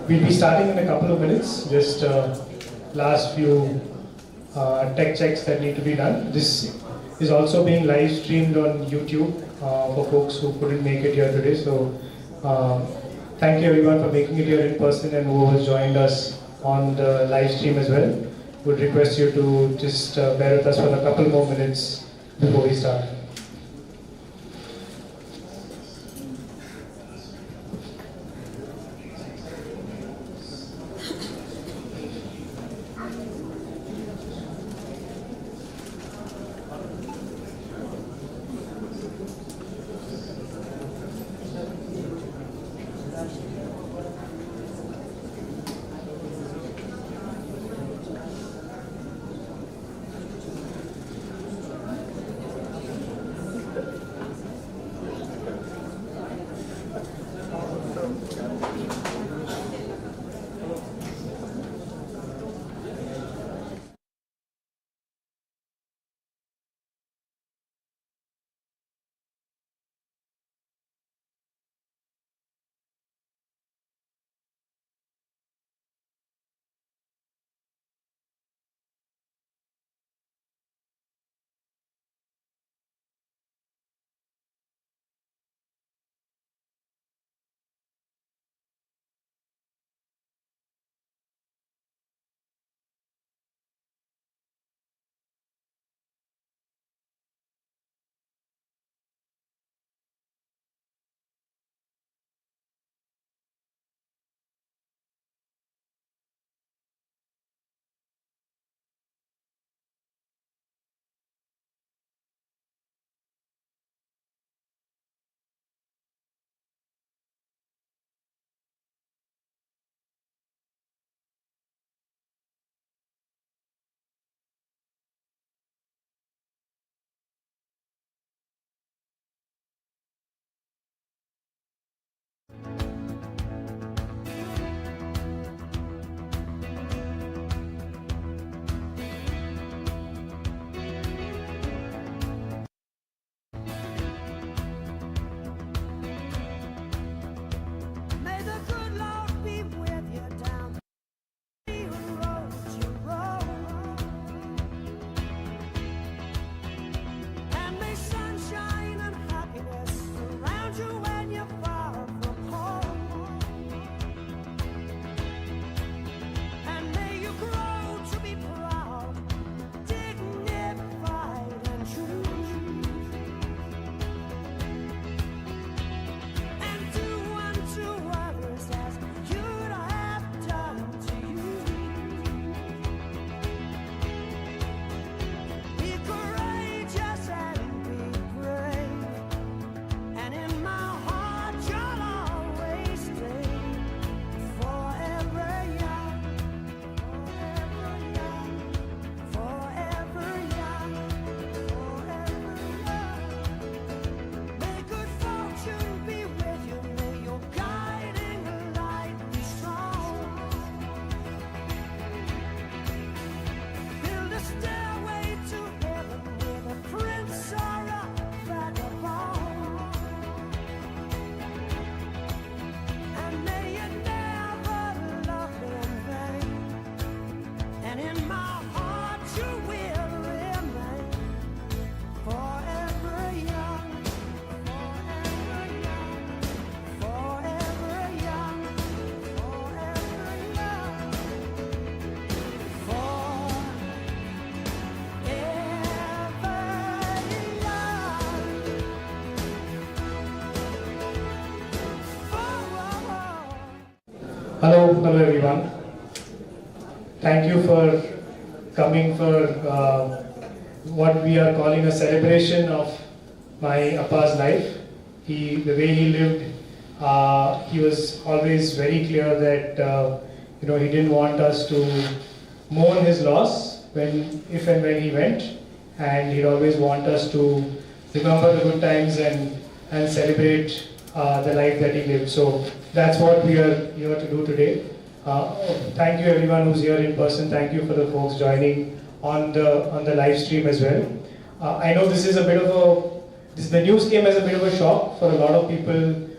We'll be starting in a couple of minutes. Just last few tech checks that need to be done. This is also being live streamed on YouTube for folks who couldn't make it here today. So thank you everyone for making it here in person and who has joined us on the live stream as well. Would request you to just bear with us for a couple more minutes before we start. Hello everyone. Thank you for coming for what we are calling a celebration of my Appa's life. The way he lived, he was always very clear that he didn't want us to mourn his loss if and when he went, and he'd always want us to remember the good times and celebrate the life that he lived. So that's what we are here to do today. Thank you everyone who's here in person. Thank you for the folks joining on the live stream as well. I know this is a bit of the news came as a bit of a shock for a lot of people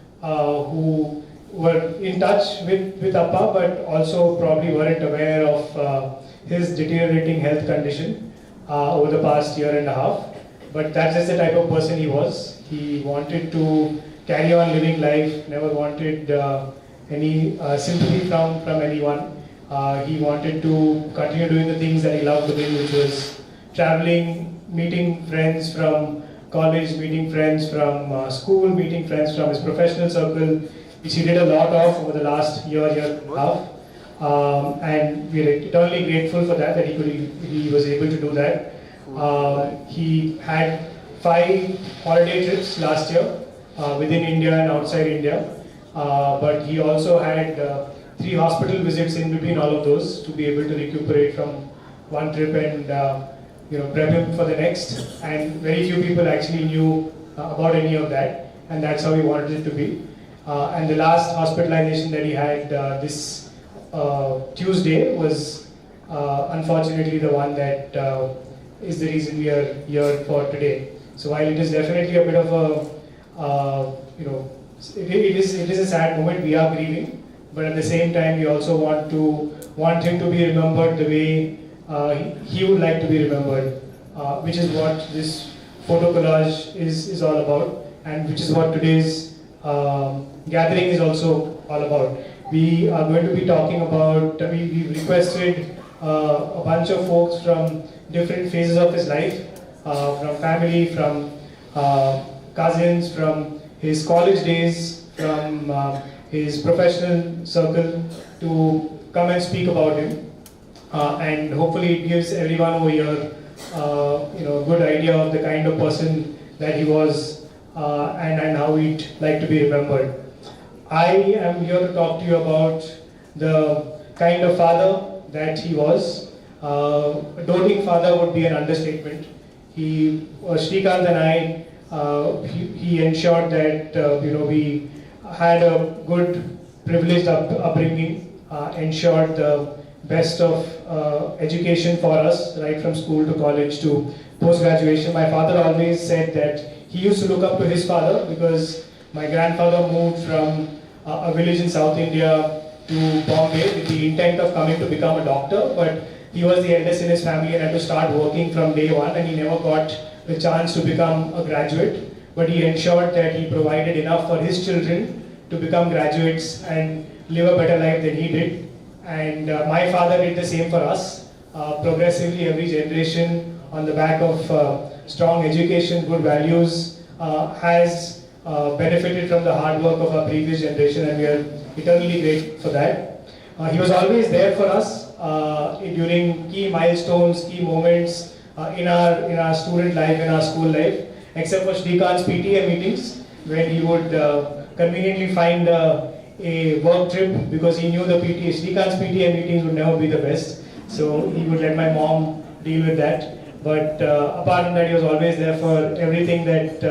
who were in touch with Appa, but also probably weren't aware of his deteriorating health condition over the past year and a half. But that's just the type of person he was. He wanted to carry on living life, never wanted any sympathy from anyone. He wanted to continue doing the things that he loved doing, which was traveling, meeting friends from college, meeting friends from school, meeting friends from his professional circle, which he did a lot of over the last year and a half. And we are eternally grateful for that he was able to do that. He had 5 holiday trips last year within India and outside India. But he also had 3 hospital visits in between all of those to be able to recuperate from one trip and prep him for the next. And very few people actually knew about any of that, and that's how he wanted it to be. And the last hospitalization that he had this Tuesday was unfortunately the one that is the reason we are here for today. So while it is definitely a bit of a it is a sad moment. We are grieving, but at the same time, we also want him to be remembered the way he would like to be remembered, which is what this photo collage is all about, and which is what today's gathering is also all about. We are going to be talking about. We requested a bunch of folks from different phases of his life, from family, from cousins, from his college days, from his professional circle, to come and speak about him. And hopefully it gives everyone over here a good idea of the kind of person that he was and how he'd like to be remembered. I am here to talk to you about the kind of father that he was. A doting father would be an understatement. Srikanth and I, he ensured that we had a good, privileged upbringing, ensured the best of education for us, right from school to college to post-graduation. My father always said that he used to look up to his father because my grandfather moved from a village in South India to Bombay with the intent of coming to become a doctor, but he was the eldest in his family and had to start working from day one, and he never got the chance to become a graduate, but he ensured that he provided enough for his children to become graduates and live a better life than he did. And my father did the same for us. Progressively, every generation, on the back of strong education, good values, has benefited from the hard work of our previous generation, and we are eternally grateful for that. He was always there for us during key milestones, key moments in our student life, in our school life, except for Srikanth's PTA meetings, when he would conveniently find a work trip because he knew Srikanth's PTA meetings would never be the best. So he would let my mom deal with that. But apart from that, he was always there for everything that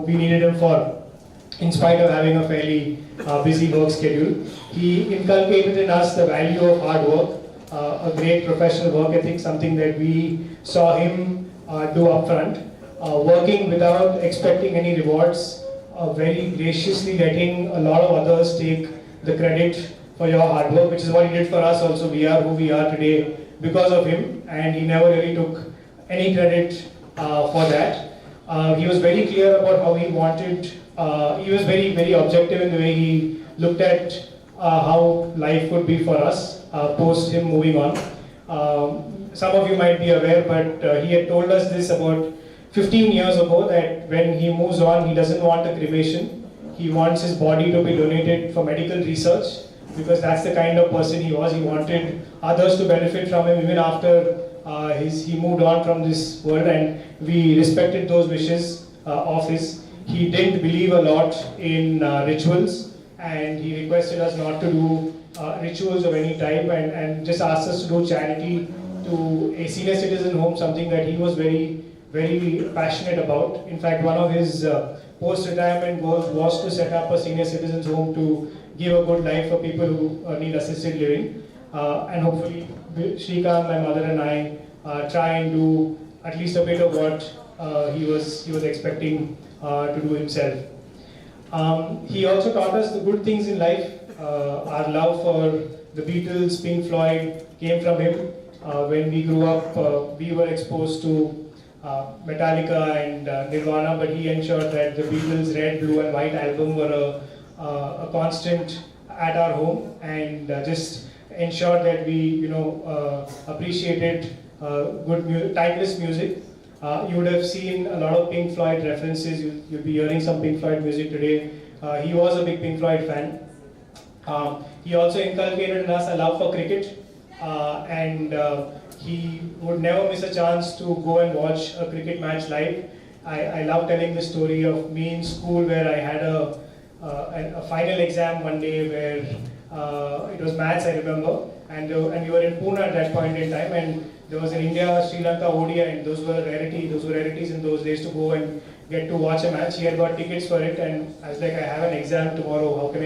we needed him for, in spite of having a fairly busy work schedule. He inculcated in us the value of hard work, a great professional work ethic, something that we saw him do upfront, working without expecting any rewards, very graciously letting a lot of others take the credit for your hard work, which is what he did for us also. We are who we are today because of him, and he never really took any credit for that. He was very clear about how he wanted, he was very, very objective in the way he looked at how life would be for us post him moving on. Some of you might be aware, but he had told us this about 15 years ago, that when he moves on, he doesn't want a cremation. He wants his body to be donated for medical research, because that's the kind of person he was. He wanted others to benefit from him even after he moved on from this world, and we respected those wishes of his. He didn't believe a lot in rituals, and he requested us not to do rituals of any type, and just asked us to do charity to a senior citizen home, something that he was very, very passionate about. In fact, one of his post-retirement goals was to set up a senior citizens home to give a good life for people who need assisted living. And hopefully, Srikanth, my mother, and I try and do at least a bit of what he was expecting to do himself. He also taught us the good things in life. Our love for the Beatles, Pink Floyd came from him. When we grew up, we were exposed to Metallica and Nirvana, but he ensured that the Beatles' Red, Blue and White album were a constant at our home, and just ensured that we, appreciated timeless music. You would have seen a lot of Pink Floyd references. You'll be hearing some Pink Floyd music today. He was a big Pink Floyd fan. He also inculcated in us a love for cricket, and he would never miss a chance to go and watch a cricket match live. I love telling the story of me in school where I had a final exam one day where it was maths, I remember, and we were in Pune at that point in time, and there was an India-Sri Lanka ODI, and those were rarities in those days to go and get to watch a match. He had got tickets for it, and I was like, I have an exam tomorrow, how can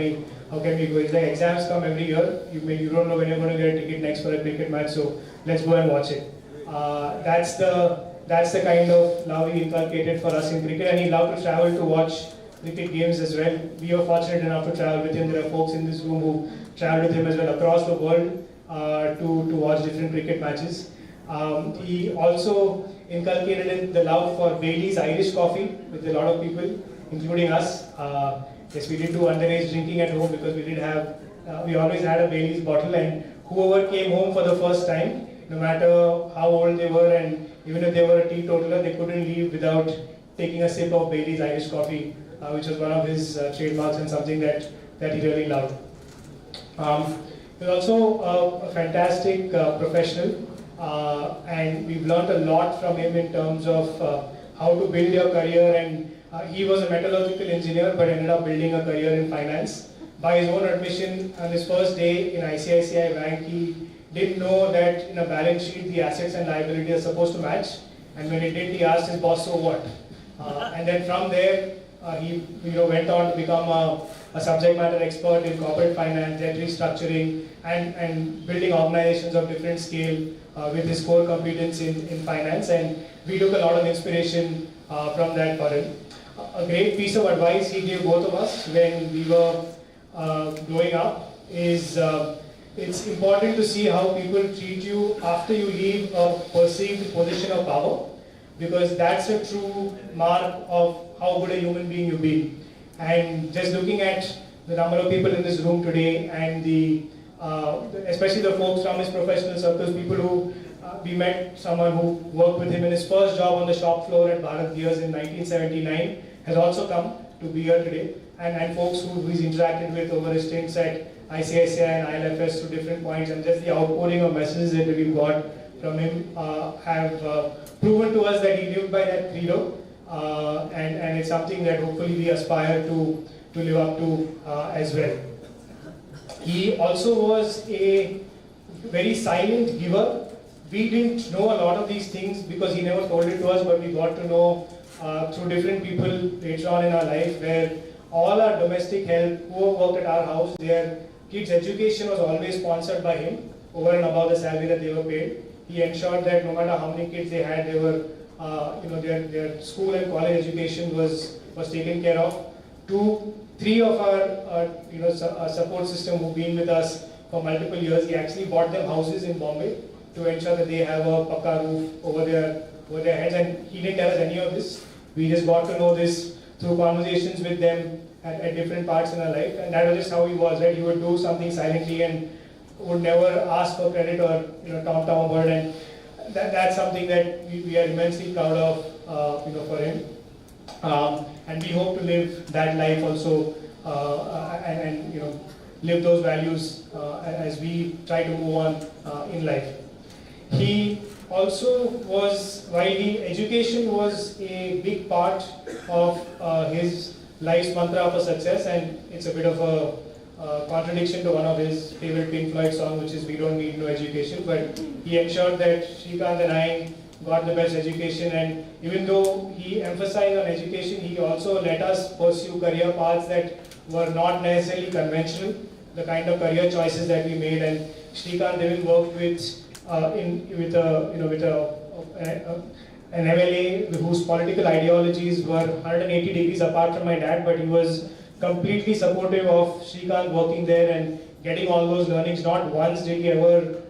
we go? It's like, exams come every year, you don't know when you're going to get a ticket next for a cricket match, so let's go and watch it. That's the kind of love he inculcated for us in cricket, and he loved to travel to watch cricket games as well. We were fortunate enough to travel with him. There are folks in this room who traveled with him as well across the world to watch different cricket matches. He also inculcated the love for Bailey's Irish coffee with a lot of people, including us. Yes, we did do underage drinking at home because we always had a Bailey's bottle, and whoever came home for the first time, no matter how old they were, and even if they were a teetotaler, they couldn't leave without taking a sip of Bailey's Irish coffee, which was one of his trademarks and something that he really loved. He was also a fantastic professional. And we've learned a lot from him in terms of how to build your career, and he was a metallurgical engineer but ended up building a career in finance. By his own admission, on his first day in ICICI Bank, he didn't know that in a balance sheet the assets and liabilities are supposed to match, and when he did, he asked his boss, so what? And then from there, he went on to become a subject matter expert in corporate finance, debt restructuring, and building organizations of different scale with his core competence in finance. And we took a lot of inspiration from that for him. A great piece of advice he gave both of us when we were growing up is it's important to see how people treat you after you leave a perceived position of power, because that's a true mark of how good a human being you've been. And just looking at the number of people in this room today, and especially the folks from his professional circles, people who we met someone who worked with him in his first job on the shop floor at Bharat Gears in 1979, has also come to be here today, and folks who he's interacted with over his stints at ICICI and ILFS to different points, and just the outpouring of messages that we've got from him have proven to us that he lived by that credo, and it's something that hopefully we aspire to live up to as well. He also was a very silent giver. We didn't know a lot of these things because he never told it to us, but we got to know through different people later on in our life, where all our domestic help, who worked at our house, their kids' education was always sponsored by him over and above the salary that they were paid. He ensured that no matter how many kids they had, they were, their school and college education was taken care of. 3 of our support system who've been with us for multiple years, he actually bought them houses in Bombay to ensure that they have a pakka roof over their heads, and he didn't tell us any of this. We just got to know this through conversations with them at different parts in our life, and that was just how he was, right? He would do something silently and would never ask for credit or tom about it, and that's something that we are immensely proud of for him. And we hope to live that life also, and live those values as we try to move on in life. He also was, while education was a big part of his life's mantra for success, and it's a bit of a contradiction to one of his favorite Pink Floyd songs, which is "We Don't Need No Education," but he ensured that Srikanth and I got the best education, and even though he emphasized on education, he also let us pursue career paths that were not necessarily conventional, the kind of career choices that we made. And Srikanth even worked with an MLA whose political ideologies were 180 degrees apart from my dad, but he was completely supportive of Srikanth working there and getting all those learnings. Not once did he ever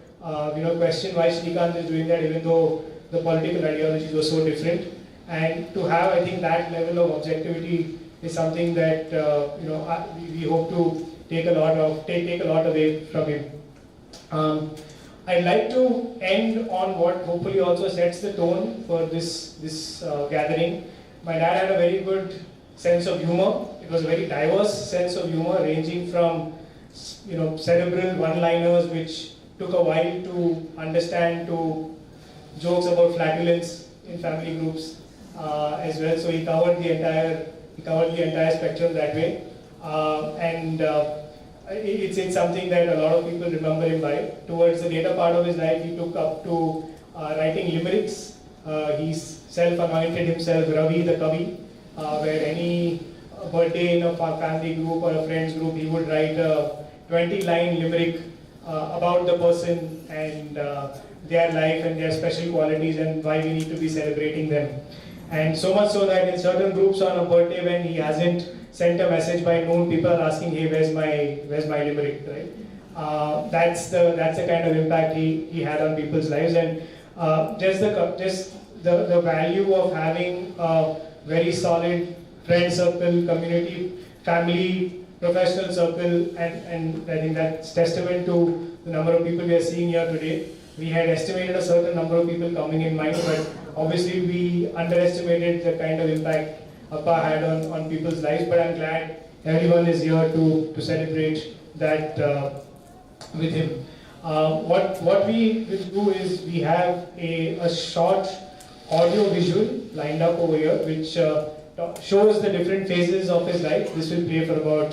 question why Srikanth is doing that, even though the political ideologies were so different. And to have, I think, that level of objectivity is something that we hope to take a lot away from him. I'd like to end on what hopefully also sets the tone for this gathering. My dad had a very good sense of humor. It was a very diverse sense of humor, ranging from cerebral one-liners which took a while to understand, to jokes about flatulence in family groups as well. So he covered the entire spectrum that way, and it's something that a lot of people remember him by. Towards the later part of his life, he took up to writing limericks. He self-anointed himself Ravi the Kavi, where any birthday in a family group or a friend's group, he would write a 20-line limerick about the person and their life and their special qualities and why we need to be celebrating them. And so much so that in certain groups on a birthday when he hasn't sent a message by noon, people are asking, hey, where's my limerick, right? That's the kind of impact he had on people's lives, and just the value of having a very solid friend circle, community, family, professional circle, and I think that's testament to the number of people we are seeing here today. We had estimated a certain number of people coming in mind, but obviously we underestimated the kind of impact Appa had on people's lives. But I'm glad everyone is here to celebrate that with him. What we will do is we have a short audio visual lined up over here, which shows the different phases of his life. This will play for about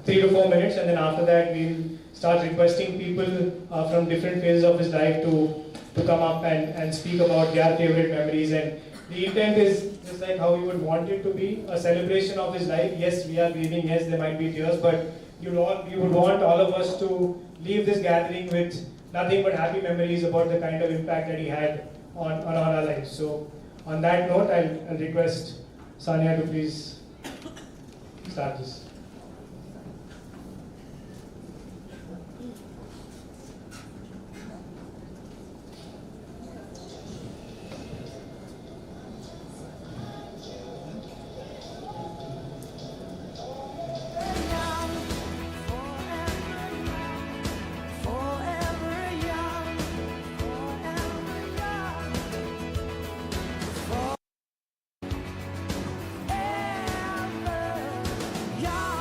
3 to 4 minutes, and then after that we'll start requesting people from different phases of his life to come up and speak about their favorite memories. And the intent is just like how we would want it to be, a celebration of his life. Yes, we are grieving, yes, there might be tears, but we would want all of us to leave this gathering with nothing but happy memories about the kind of impact that he had on our lives. So on that note, I'll request Sanya to please start this. Yeah.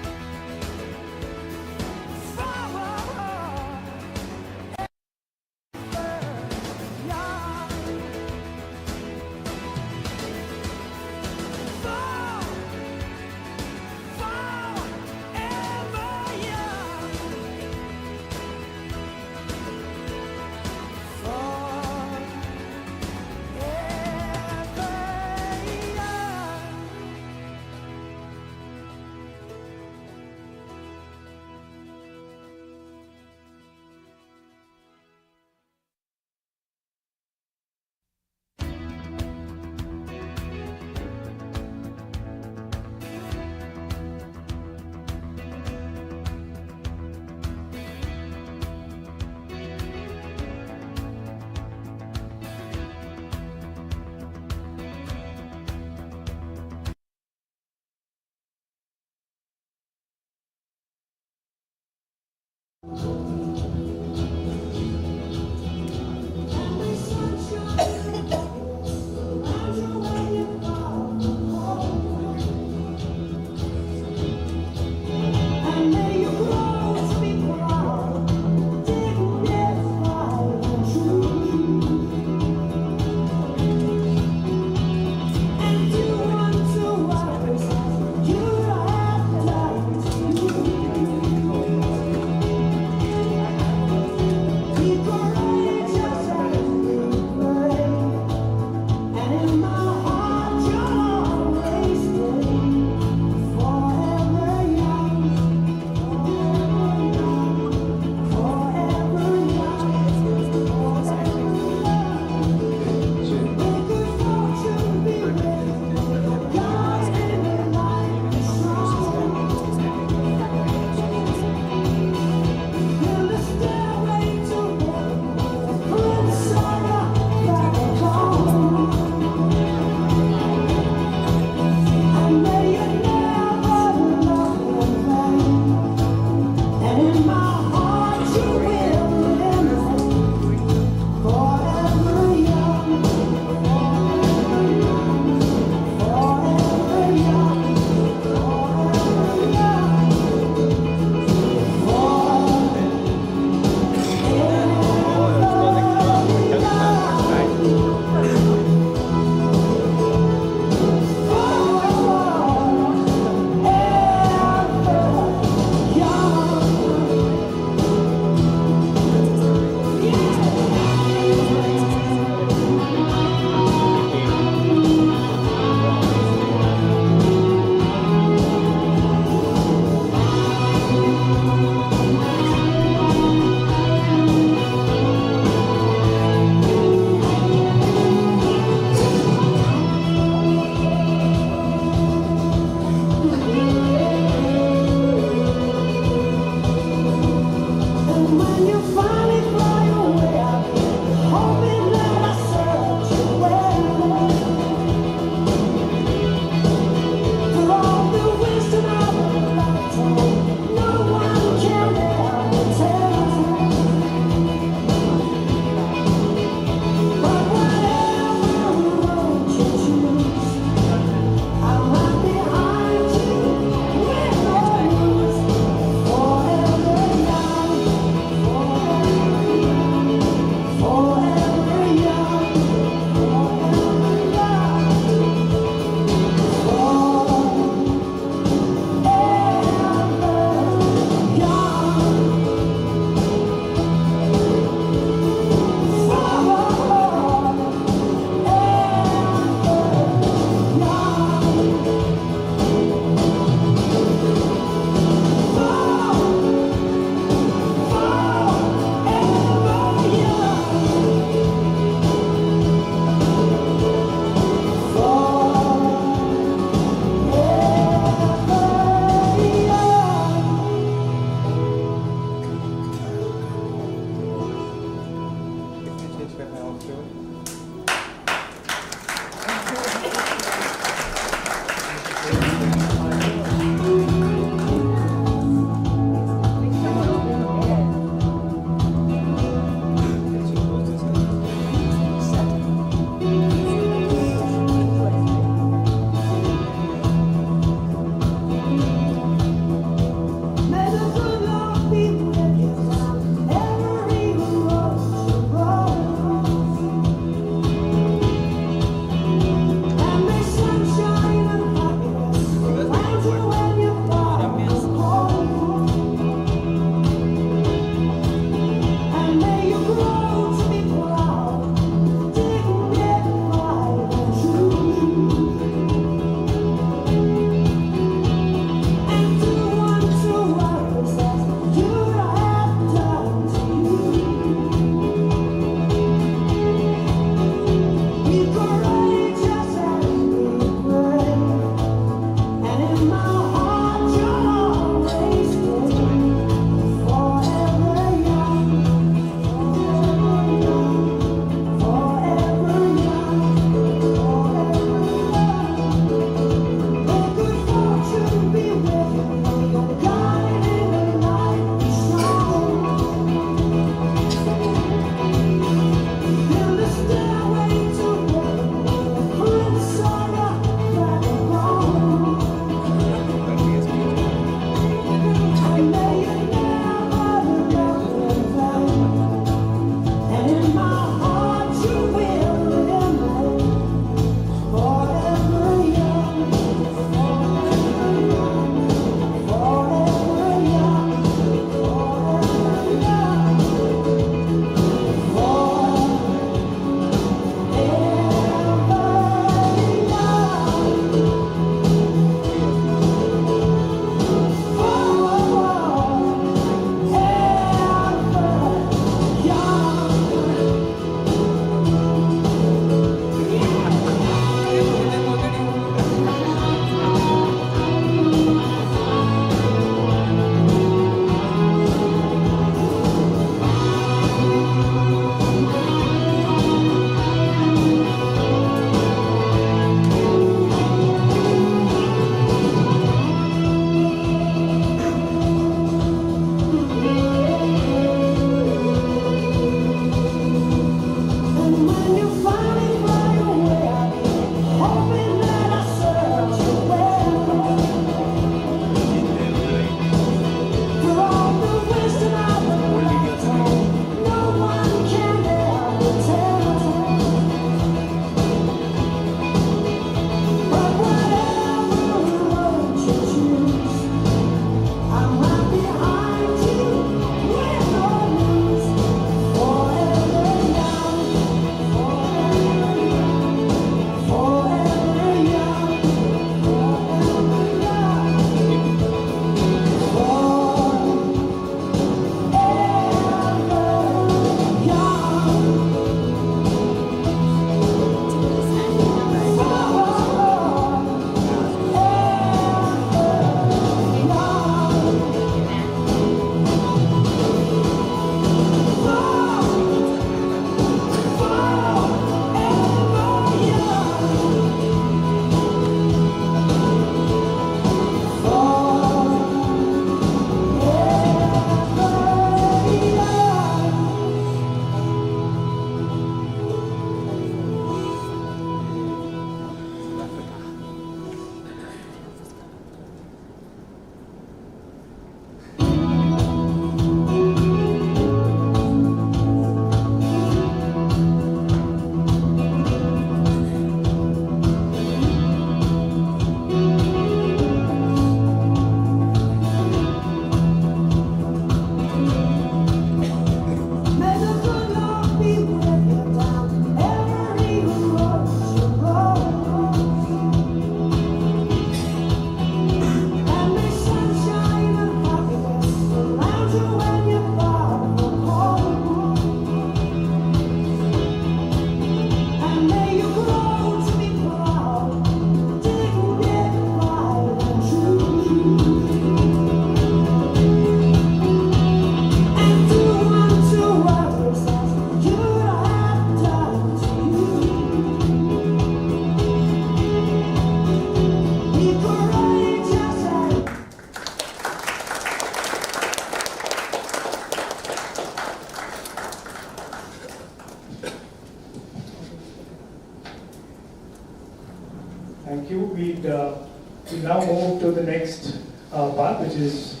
you, we'll now move to the next part, which is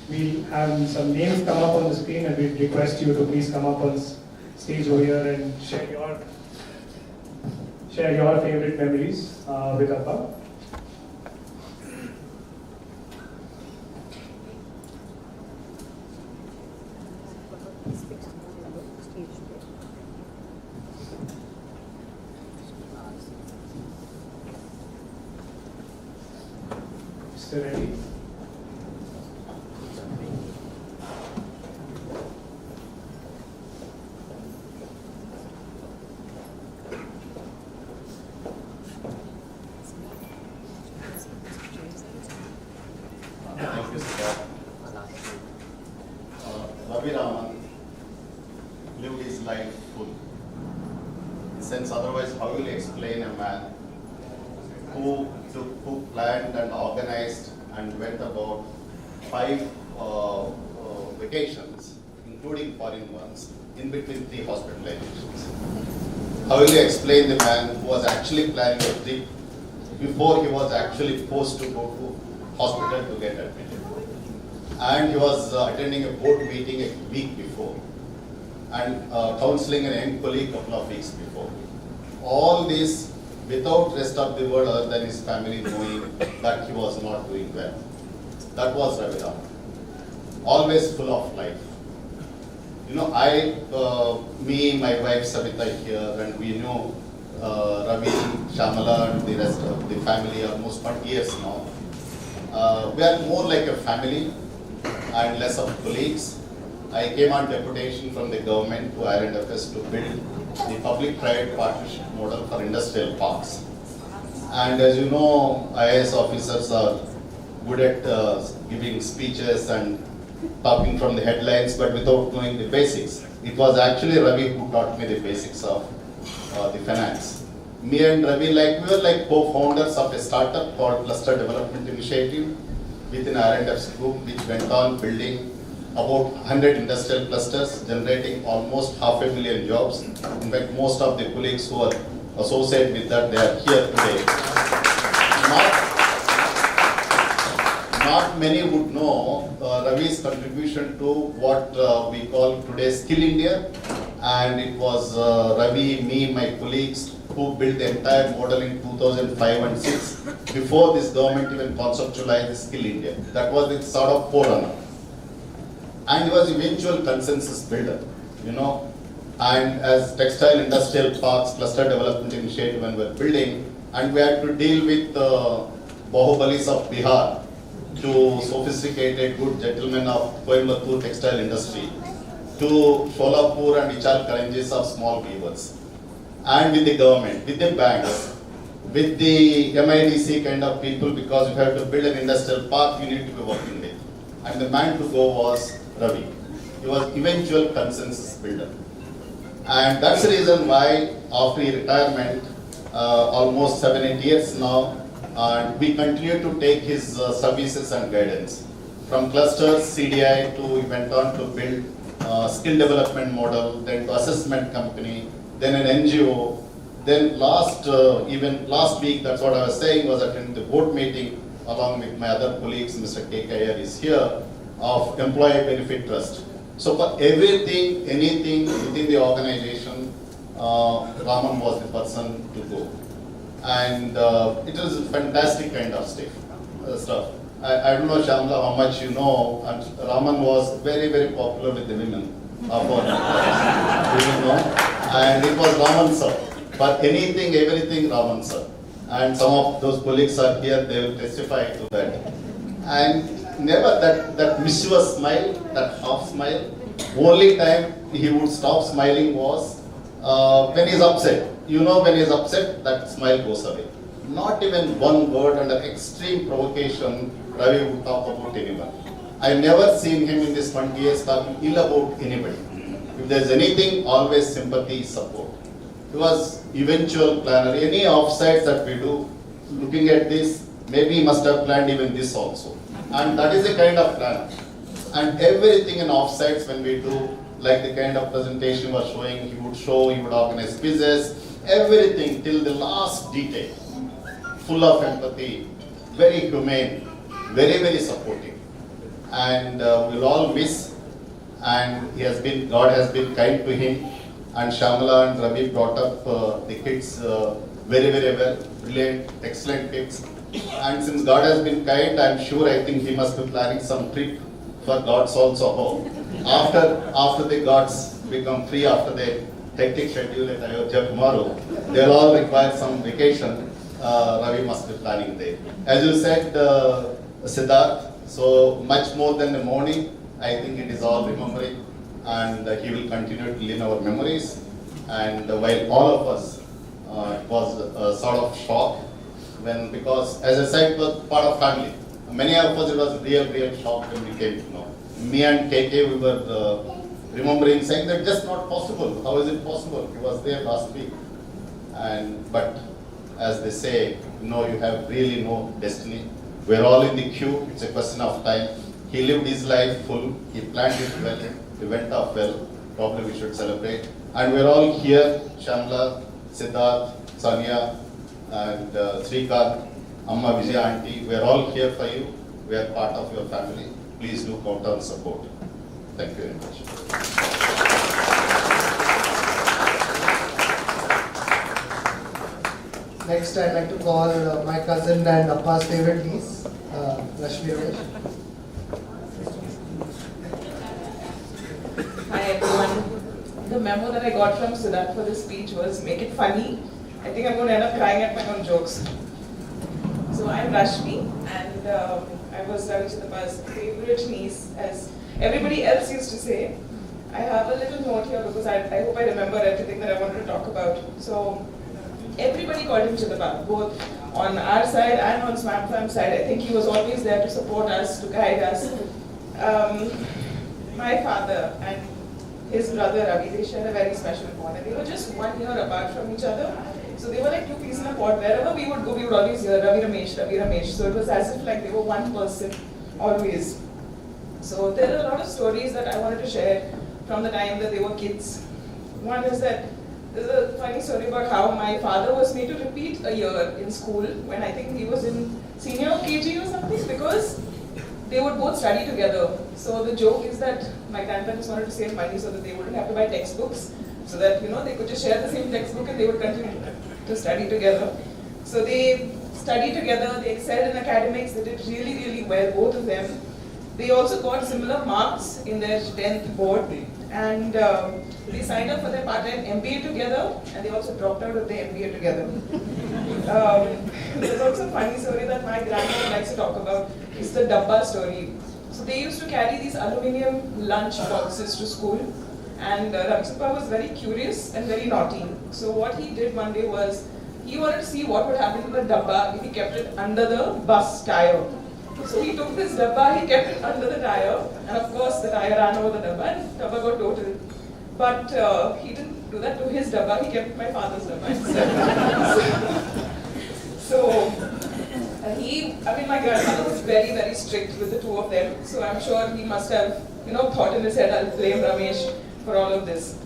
we'll have some names come up on the screen, and we'd request you to please come up on stage over here and share your favorite memories with Appa. Mr. Ravi. Thank you, sir. Raman lived his life full. Since otherwise, how will you explain a man who planned and organized and went about 5 vacations, including foreign ones, in between 3 hospitalizations? How will you explain the man who was actually planning a trip before he was actually forced to go to hospital to get admitted? And he was attending a board meeting a week before, and counseling an young colleague a couple of weeks before. All this without rest of the world other than his family knowing that he was not doing well. That was Ravi. Always full of life. You know, me, my wife Savita here, and we know Ravi, Shamala, and the rest of the family almost 20 years now. We are more like a family and less of colleagues. I came on deputation from the government to RNFS to build the public-private partnership model for industrial parks. And as you know, IAS officers are good at giving speeches and talking from the headlines, but without knowing the basics. It was actually Ravi who taught me the basics of the finance. Me and Ravi, we were like co-founders of a startup called Cluster Development Initiative within RNFS group, which went on building about 100 industrial clusters, generating almost 500,000 jobs. In fact, most of the colleagues who are associated with that, they are here today. Not many would know Ravi's contribution to what we call today Skill India, and it was Ravi, me, my colleagues who built the entire model in 2005 and 6 before this government even conceptualized Skill India. That was its sort of forerunner. And he was eventual consensus builder, you know. And as textile industrial parks, cluster development initiative when we were building, and we had to deal with Bahubalis of Bihar to sophisticated good gentlemen of Coimbatore textile industry, to Sholapur and Ichal Karanjis of small weavers. And with the government, with the banks, with the MIDC kind of people, because you have to build an industrial park, you need to be working with. And the man to go was Ravi. He was eventual consensus builder. And that's the reason why after retirement, almost 7-8 years now, and we continue to take his services and guidance. From clusters, CDI, to he went on to build skill development model, then to assessment company, then an NGO, then even last week, that's what I was saying, was attending the board meeting along with my other colleagues, Mr. K. Kayyar is here, of Employee Benefit Trust. So for everything, anything within the organization, Raman was the person to go. And it was a fantastic kind of stuff. I don't know, Shamla, how much you know, Raman was very, very popular with the women of our you know, and it was Raman sir. For anything, everything, Raman sir. And some of those colleagues are here, they will testify to that. And never that mischievous smile, that half smile. Only time he would stop smiling was when he's upset. You know, when he's upset, that smile goes away. Not even one word under extreme provocation, Ravi would talk about anyone. I've never seen him in this 20 years talking ill about anybody. If there's anything, always sympathy, support. He was eventual planner. Any offsites that we do, looking at this, maybe he must have planned even this also. And that is the kind of planner. And everything in offsites when we do, like the kind of presentation was showing, he would show, he would organize quizzes, everything till the last detail. full of empathy, very humane, very, very supportive. And we'll all miss, and God has been kind to him, and Shamala and Ravi brought up the kids very, very well, brilliant, excellent kids. And since God has been kind, I think he must be planning some trip for God's also home. After the gods become free after the hectic schedule at Ayodhya tomorrow, they'll all require some vacation. Ravi must be planning there. As you said, Siddharth, so much more than the morning, I think it is all remembering, and he will continue to live in our memories. And while all of us, it was a sort of shock because, as I said, it was part of family. Many of us, it was real shock when we came to know. Me and KK, we were remembering saying that just not possible. How is it possible? He was there last week. But as they say, you have really no destiny. We're all in the queue. It's a question of time. He lived his life full. He planned it well. He went off well. Probably we should celebrate. And we're all here, Shamla, Siddharth, Sanya, and Srikant, Amma Vijaya Auntie. We're all here for you. We are part of your family. Please do count on support. Thank you very much. Next, I'd like to call my cousin and Appa's favorite niece, Rashmi. Hi everyone. The memo that I got from Siddharth for this speech was make it funny. I think I'm going to end up crying at my own jokes. So I'm Rashmi, and I was Ravi Chitappa's favorite niece, as everybody else used to say. I have a little note here because I hope I remember everything that I wanted to talk about. So everybody called him Chitappa, both on our side and on Swam Fam's side. I think he was always there to support us, to guide us. My father and his brother Ravi, they share a very special bond, and they were just 1 year apart from each other. So they were like two peas in a pod. Wherever we would go, we would always hear Ravi Ramesh, Ravi Ramesh. So it was as if like they were one person, always. So there are a lot of stories that I wanted to share from the time that they were kids. One is that there's a funny story about how my father was made to repeat a year in school when I think he was in senior KG or something, because they would both study together. So the joke is that my grandparents wanted to save money so that they wouldn't have to buy textbooks, so that they could just share the same textbook and they would continue to study together. So they studied together, they excelled in academics, they did really well, both of them. They also got similar marks in their 10th board, and they signed up for their part-time MBA together, and they also dropped out of their MBA together. There's also a funny story that my grandmother likes to talk about. It's the dabba story. So they used to carry these aluminium lunch boxes to school, and Ravi Chitappa was very curious and very naughty. So what he did one day was, he wanted to see what would happen to the dabba if he kept it under the bus tire. So he took this dabba, he kept it under the tire, and of course the tire ran over the dabba and the dabba got totaled. But he didn't do that to his dabba, he kept my father's dabba instead. My grandfather was very strict with the two of them, so I'm sure he must have, thought in his head, I'll blame Ramesh for all of this.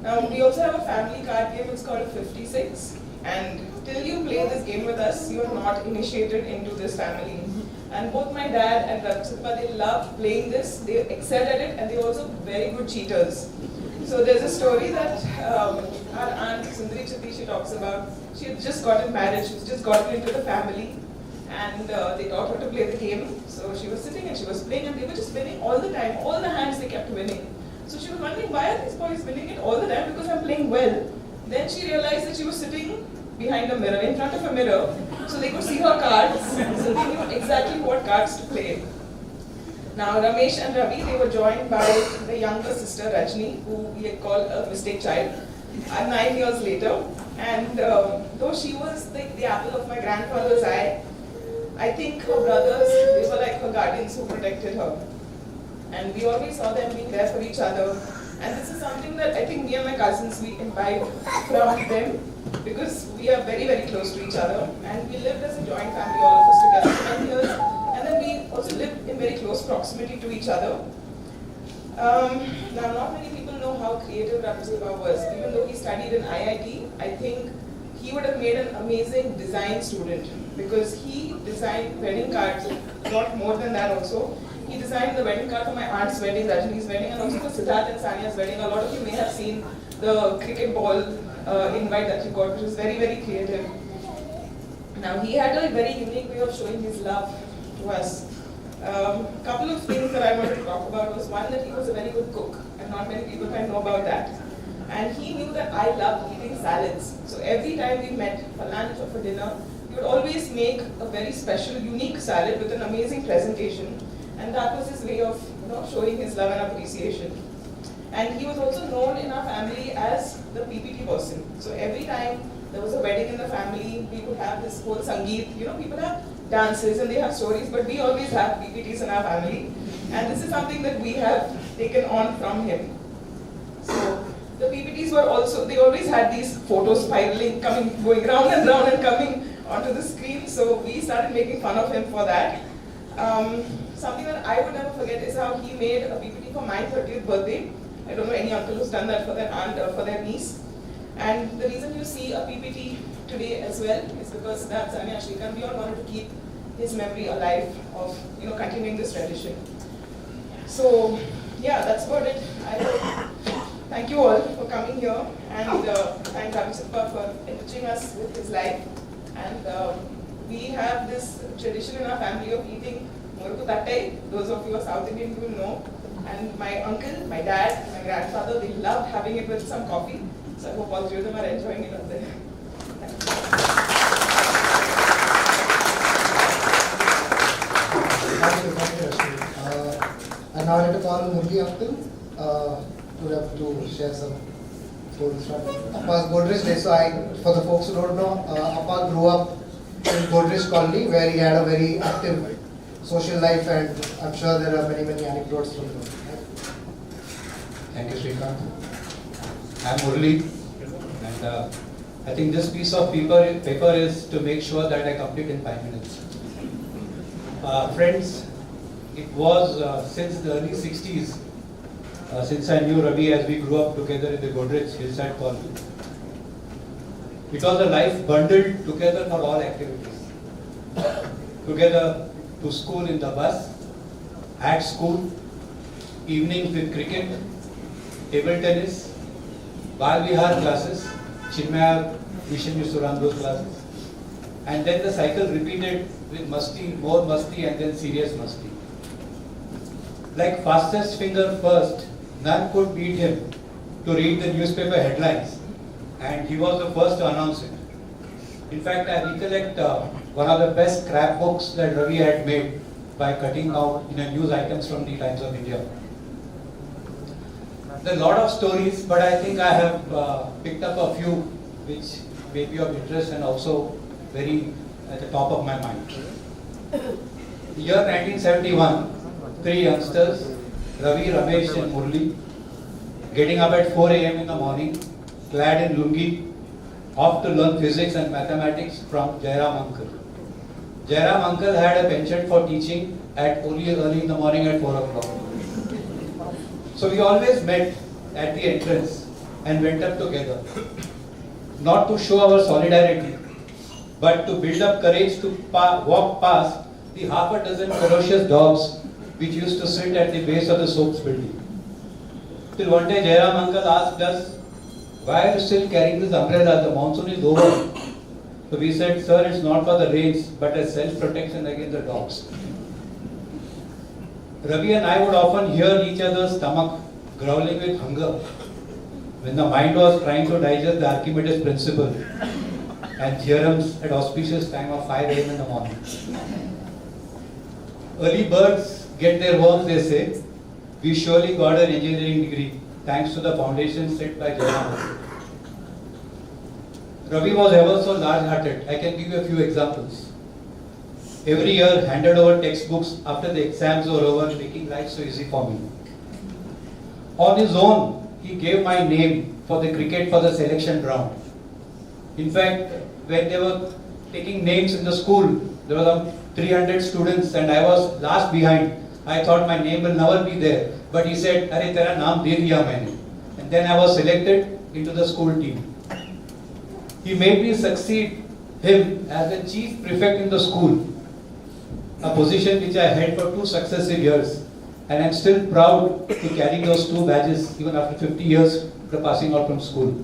Now, we also have a family card game, it's called 56, and till you play this game with us, you are not initiated into this family. And both my dad and Ravi Chitappa, they love playing this, they excel at it, and they're also very good cheaters. So there's a story that our aunt Sundari Chitti, she talks about. She had just gotten married, she's just gotten into the family, and they taught her to play the game. So she was sitting and she was playing, and they were just winning all the time, all the hands they kept winning. So she was wondering, why are these boys winning it all the time? Because I'm playing well. Then she realized that she was sitting behind a mirror, in front of a mirror, so they could see her cards, so they knew exactly what cards to play. Now Ramesh and Ravi, they were joined by the younger sister Rajni, who we had called a mistake child, 9 years later. And though she was the apple of my grandfather's eye, I think her brothers, they were like her guardians who protected her. And we always saw them being there for each other. And this is something that I think me and my cousins, we imbibe from them, because we are very close to each other. And we lived as a joint family, all of us together for 10 years. And then we also lived in very close proximity to each other. Now, not many people know how creative Ravi Chitappa was. Even though he studied in IIT, I think he would have made an amazing design student. because he designed wedding cards, a lot more than that also. He designed the wedding card for my aunt's wedding, Rajini's wedding, and also for Siddharth and Sania's wedding. A lot of you may have seen the cricket ball invite that he got, which was very, very creative. Now, he had a very unique way of showing his love to us. Couple of things that I wanted to talk about was one, that he was a very good cook, and not many people can know about that. And he knew that I loved eating salads. So every time we met for lunch or for dinner, he would always make a very special, unique salad with an amazing presentation. And that was his way of showing his love and appreciation. And he was also known in our family as the PPT person. So every time there was a wedding in the family, we would have this whole Sangeet. People have dances and they have stories, but we always have PPTs in our family. And this is something that we have taken on from him. So the PPTs were also, they always had these photos spiraling, going round and round and coming onto the screen. So we started making fun of him for that. Something that I would never forget is how he made a PPT for my 30th birthday. I don't know any uncle who's done that for their aunt or for their niece. And the reason you see a PPT today as well is because that's Anya Shrikant. We all wanted to keep his memory alive of continuing this tradition. So yeah, that's about it. Thank you all for coming here, and thank Ravi for enriching us with his life. And we have this tradition in our family of eating Moruku Tattai. Those of you who are South Indian will know. And my uncle, my dad, my grandfather, they loved having it with some coffee. So I hope all three of them are enjoying it out there. Thank you, Rashmi. And now I'd like to call Murli uncle to share some stories from Appa's Godrej Day. So for the folks who don't know, Appa grew up in Godrej Colony, where he had a very active social life, and I'm sure there are many, many anecdotes from him. Thank you, Shrikant. I'm Murli, and I think this piece of paper is to make sure that I complete in 5 minutes. Friends, it was since the early 60s, since I knew Ravi as we grew up together in the Godrej Hillside Colony. It was a life bundled together for all activities. Together to school in the bus, at school, evenings with cricket, table tennis, Bal Vihar classes, Chinmaya Mission used to run those classes. And then the cycle repeated with masti, more masti, and then serious masti. Like fastest finger first, none could beat him to read the newspaper headlines, and he was the first to announce it. In fact, I recollect one of the best scrapbooks that Ravi had made by cutting out news items from the Times of India. There are a lot of stories, but I think I have picked up a few which may be of interest and also very at the top of my mind. The year 1971, 3 youngsters, Ravi, Ramesh and Murli, getting up at 4 a.m. in the morning, clad in lungi, off to learn physics and mathematics from Jairam uncle. Jairam uncle had a penchant for teaching at early in the morning at 4 o'clock. So we always met at the entrance and went up together. Not to show our solidarity, but to build up courage to walk past the half a dozen ferocious dogs which used to sit at the base of the soaps building. Till one day Jairam uncle asked us, "Why are you still carrying this umbrella? The monsoon is over." So we said, "Sir, it's not for the rains, but as self-protection against the dogs." Ravi and I would often hear each other's stomach growling with hunger when the mind was trying to digest the Archimedes principle and theorems at auspicious time of 5 a.m. in the morning. Early birds get their worms, they say. We surely got an engineering degree thanks to the foundation set by Jairam. Ravi was ever so large-hearted. I can give you a few examples. Every year handed over textbooks after the exams were over, making life so easy for me. On his own, he gave my name for the cricket for the selection round. In fact, when they were taking names in the school, there were some 300 students and I was last behind. I thought my name will never be there. But he said, "Arey, tera naam de diya maine." And then I was selected into the school team. He made me succeed him as the chief prefect in the school, a position which I held for 2 successive years. And I'm still proud to carry those 2 badges even after 50 years after passing out from school.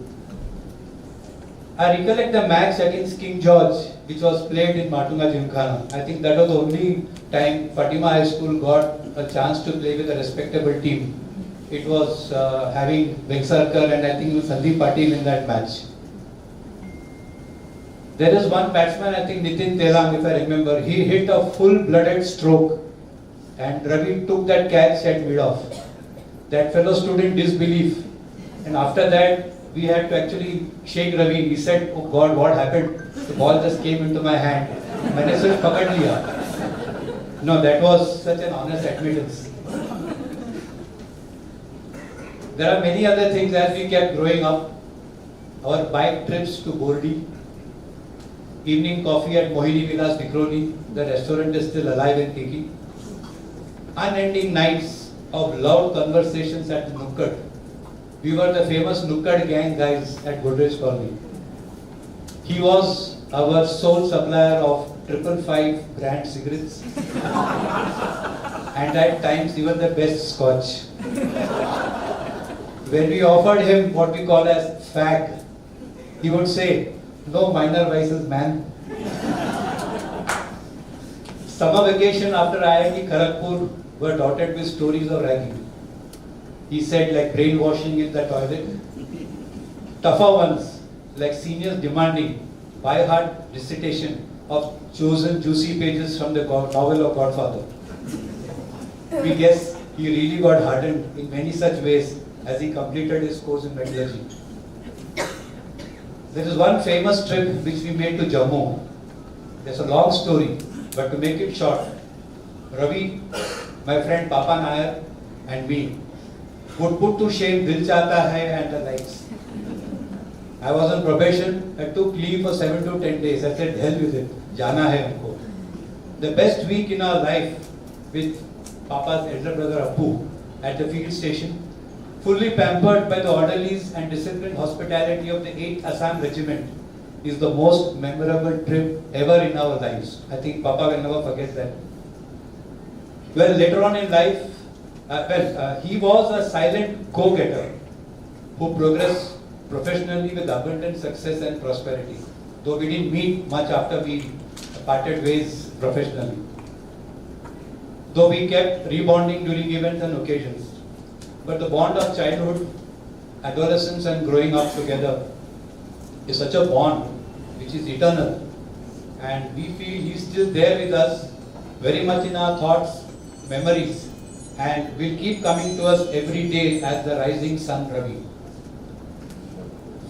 I recollect the match against King George, which was played in Matunga Gymkhana. I think that was the only time Fatima High School got a chance to play with a respectable team. It was having Vengsarkar and I think Sandeep Patil in that match. There is one batsman, I think Nitin Telang, if I remember, he hit a full-blooded stroke and Ravi took that catch at mid-off. That fellow stood in disbelief, and after that we had to actually shake Ravi. He said, "Oh God, what happened? The ball just came into my hand. मैंने सिर्फ पकड़ लिया." No, that was such an honest admittance. There are many other things as we kept growing up. Our bike trips to Bordi, evening coffee at Mohini Vilas Dikhroni, the restaurant is still alive and kicking. Unending nights of loud conversations at Nukkad. We were the famous Nukkad gang guys at Godrej Colony. He was our sole supplier of 555 brand cigarettes and at times even the best scotch. When we offered him what we call as fag, he would say, "No minor vices, man." Summer vacation after IIT Kharagpur were dotted with stories of ragging. He said, like brainwashing in the toilet. Tougher ones, like seniors demanding by heart recitation of chosen juicy pages from the novel of Godfather. We guess he really got hardened in many such ways as he completed his course in metallurgy. There is one famous trip which we made to Jammu. There's a long story, but to make it short, Ravi, my friend Papa Nair, and me would put to shame Dil Chahta Hai and the likes. I was on probation. I took leave for 7 to 10 days. I said, hell with it. Jana hai humko. The best week in our life with Papa's elder brother Appu at the field station, fully pampered by the orderlies and disciplined hospitality of the 8th Assam Regiment, is the most memorable trip ever in our lives. I think Papa will never forget that. Well, later on in life, he was a silent go-getter who progressed professionally with abundant success and prosperity, though we didn't meet much after we parted ways professionally. Though we kept rebonding during events and occasions. But the bond of childhood, adolescence and growing up together is such a bond which is eternal. And we feel he's still there with us, very much in our thoughts, memories, and will keep coming to us every day as the rising sun, Ravi.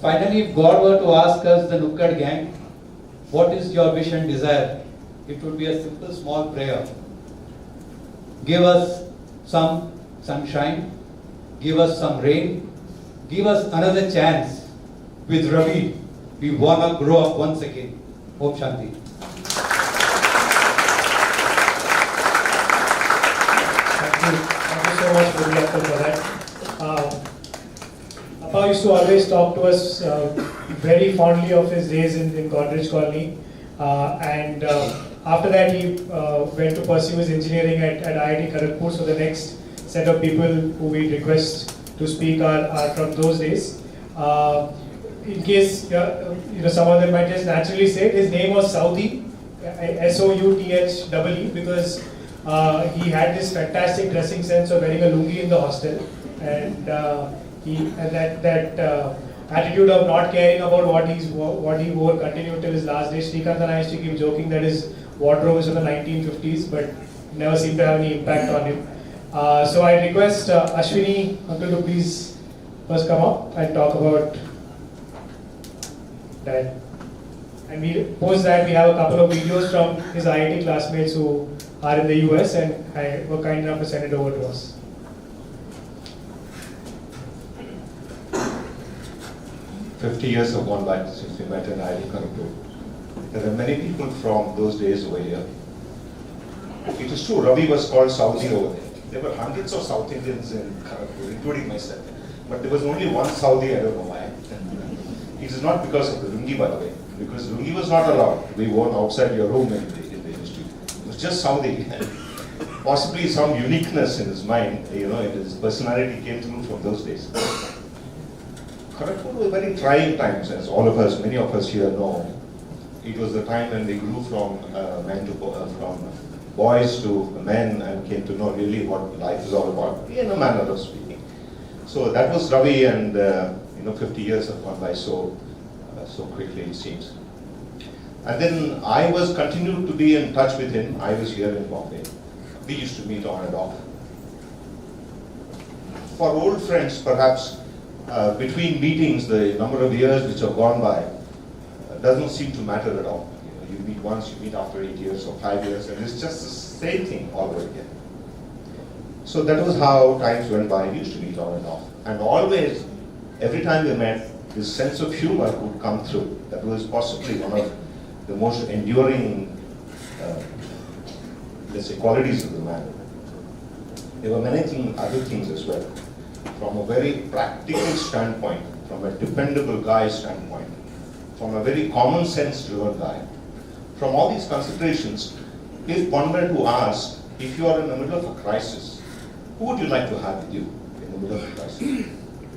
Finally, if God were to ask us, the Nukkad gang, what is your wish and desire? It would be a simple small prayer. Give us some sunshine, give us some rain, give us another chance. With Ravi, we want to grow up once again. Om Shanti. Thank you so much, Projector, for that. Appa used to always talk to us very fondly of his days in Godrej Colony. And after that, he went to pursue his engineering at IIT Kharagpur. So the next set of people who we request to speak are from those days. In case some of them might just naturally say it, his name was Saudi, Southe, because he had this fantastic dressing sense of wearing a lungi in the hostel, and that attitude of not caring about what he wore continued till his last day. Srikanth and I used to keep joking that his wardrobe is from the 1950s, but never seemed to have any impact on him. So I request Ashwini uncle to please first come up and talk about that. And we post that we have a couple of videos from his IIT classmates who are in the US and were kind enough to send it over to us. "50 years have gone by since we met in IIT Kharagpur. There are many people from those days over here. It is true, Ravi was called Saudi over there. There were hundreds of South Indians in Kharagpur, including myself. But there was only one Saudi, I don't know why. It is not because of the lungi, by the way. because he was not allowed to be worn outside your room in the industry. It was just Saudi. Possibly some uniqueness in his mind, his personality came through from those days. Kharagpur were very trying times, as all of us, many of us here know. It was the time when they grew from from boys to men and came to know really what life is all about, in a manner of speaking. So that was Ravi, and 50 years have gone by so quickly, it seems. And then I was continued to be in touch with him. I was here in Bombay. We used to meet on and off. For old friends, perhaps, between meetings, the number of years which have gone by doesn't seem to matter at all. You meet once, you meet after 8 years or 5 years, and it's just the same thing all over again. So that was how times went by. We used to meet on and off. And always, every time we met, this sense of humor would come through. That was possibly one of the most enduring, let's say, qualities of the man. There were many other things as well. From a very practical standpoint, from a dependable guy standpoint, from a very common sense driven guy, from all these considerations, if one were to ask, if you are in the middle of a crisis, who would you like to have with you in the middle of a crisis?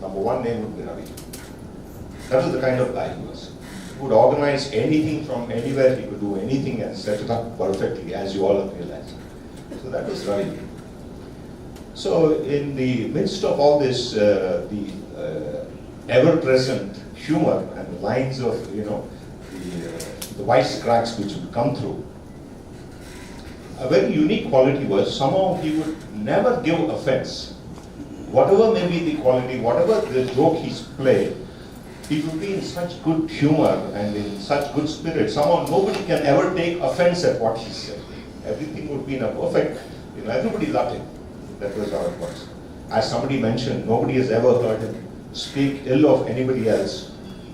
Number one name would be Ravi. That was the kind of guy he was. He would organize anything from anywhere, he could do anything and set it up perfectly, as you all have realized. So that was Ravi. So in the midst of all this, the ever-present humor and the lines of, the wisecracks which would come through, a very unique quality was somehow he would never give offense. Whatever may be the quality, whatever the joke he's played, he would be in such good humor and in such good spirit. Somehow nobody can ever take offense at what he said. Everything would be in a perfect, everybody loved him. That was how it was. As somebody mentioned, nobody has ever heard him speak ill of anybody else,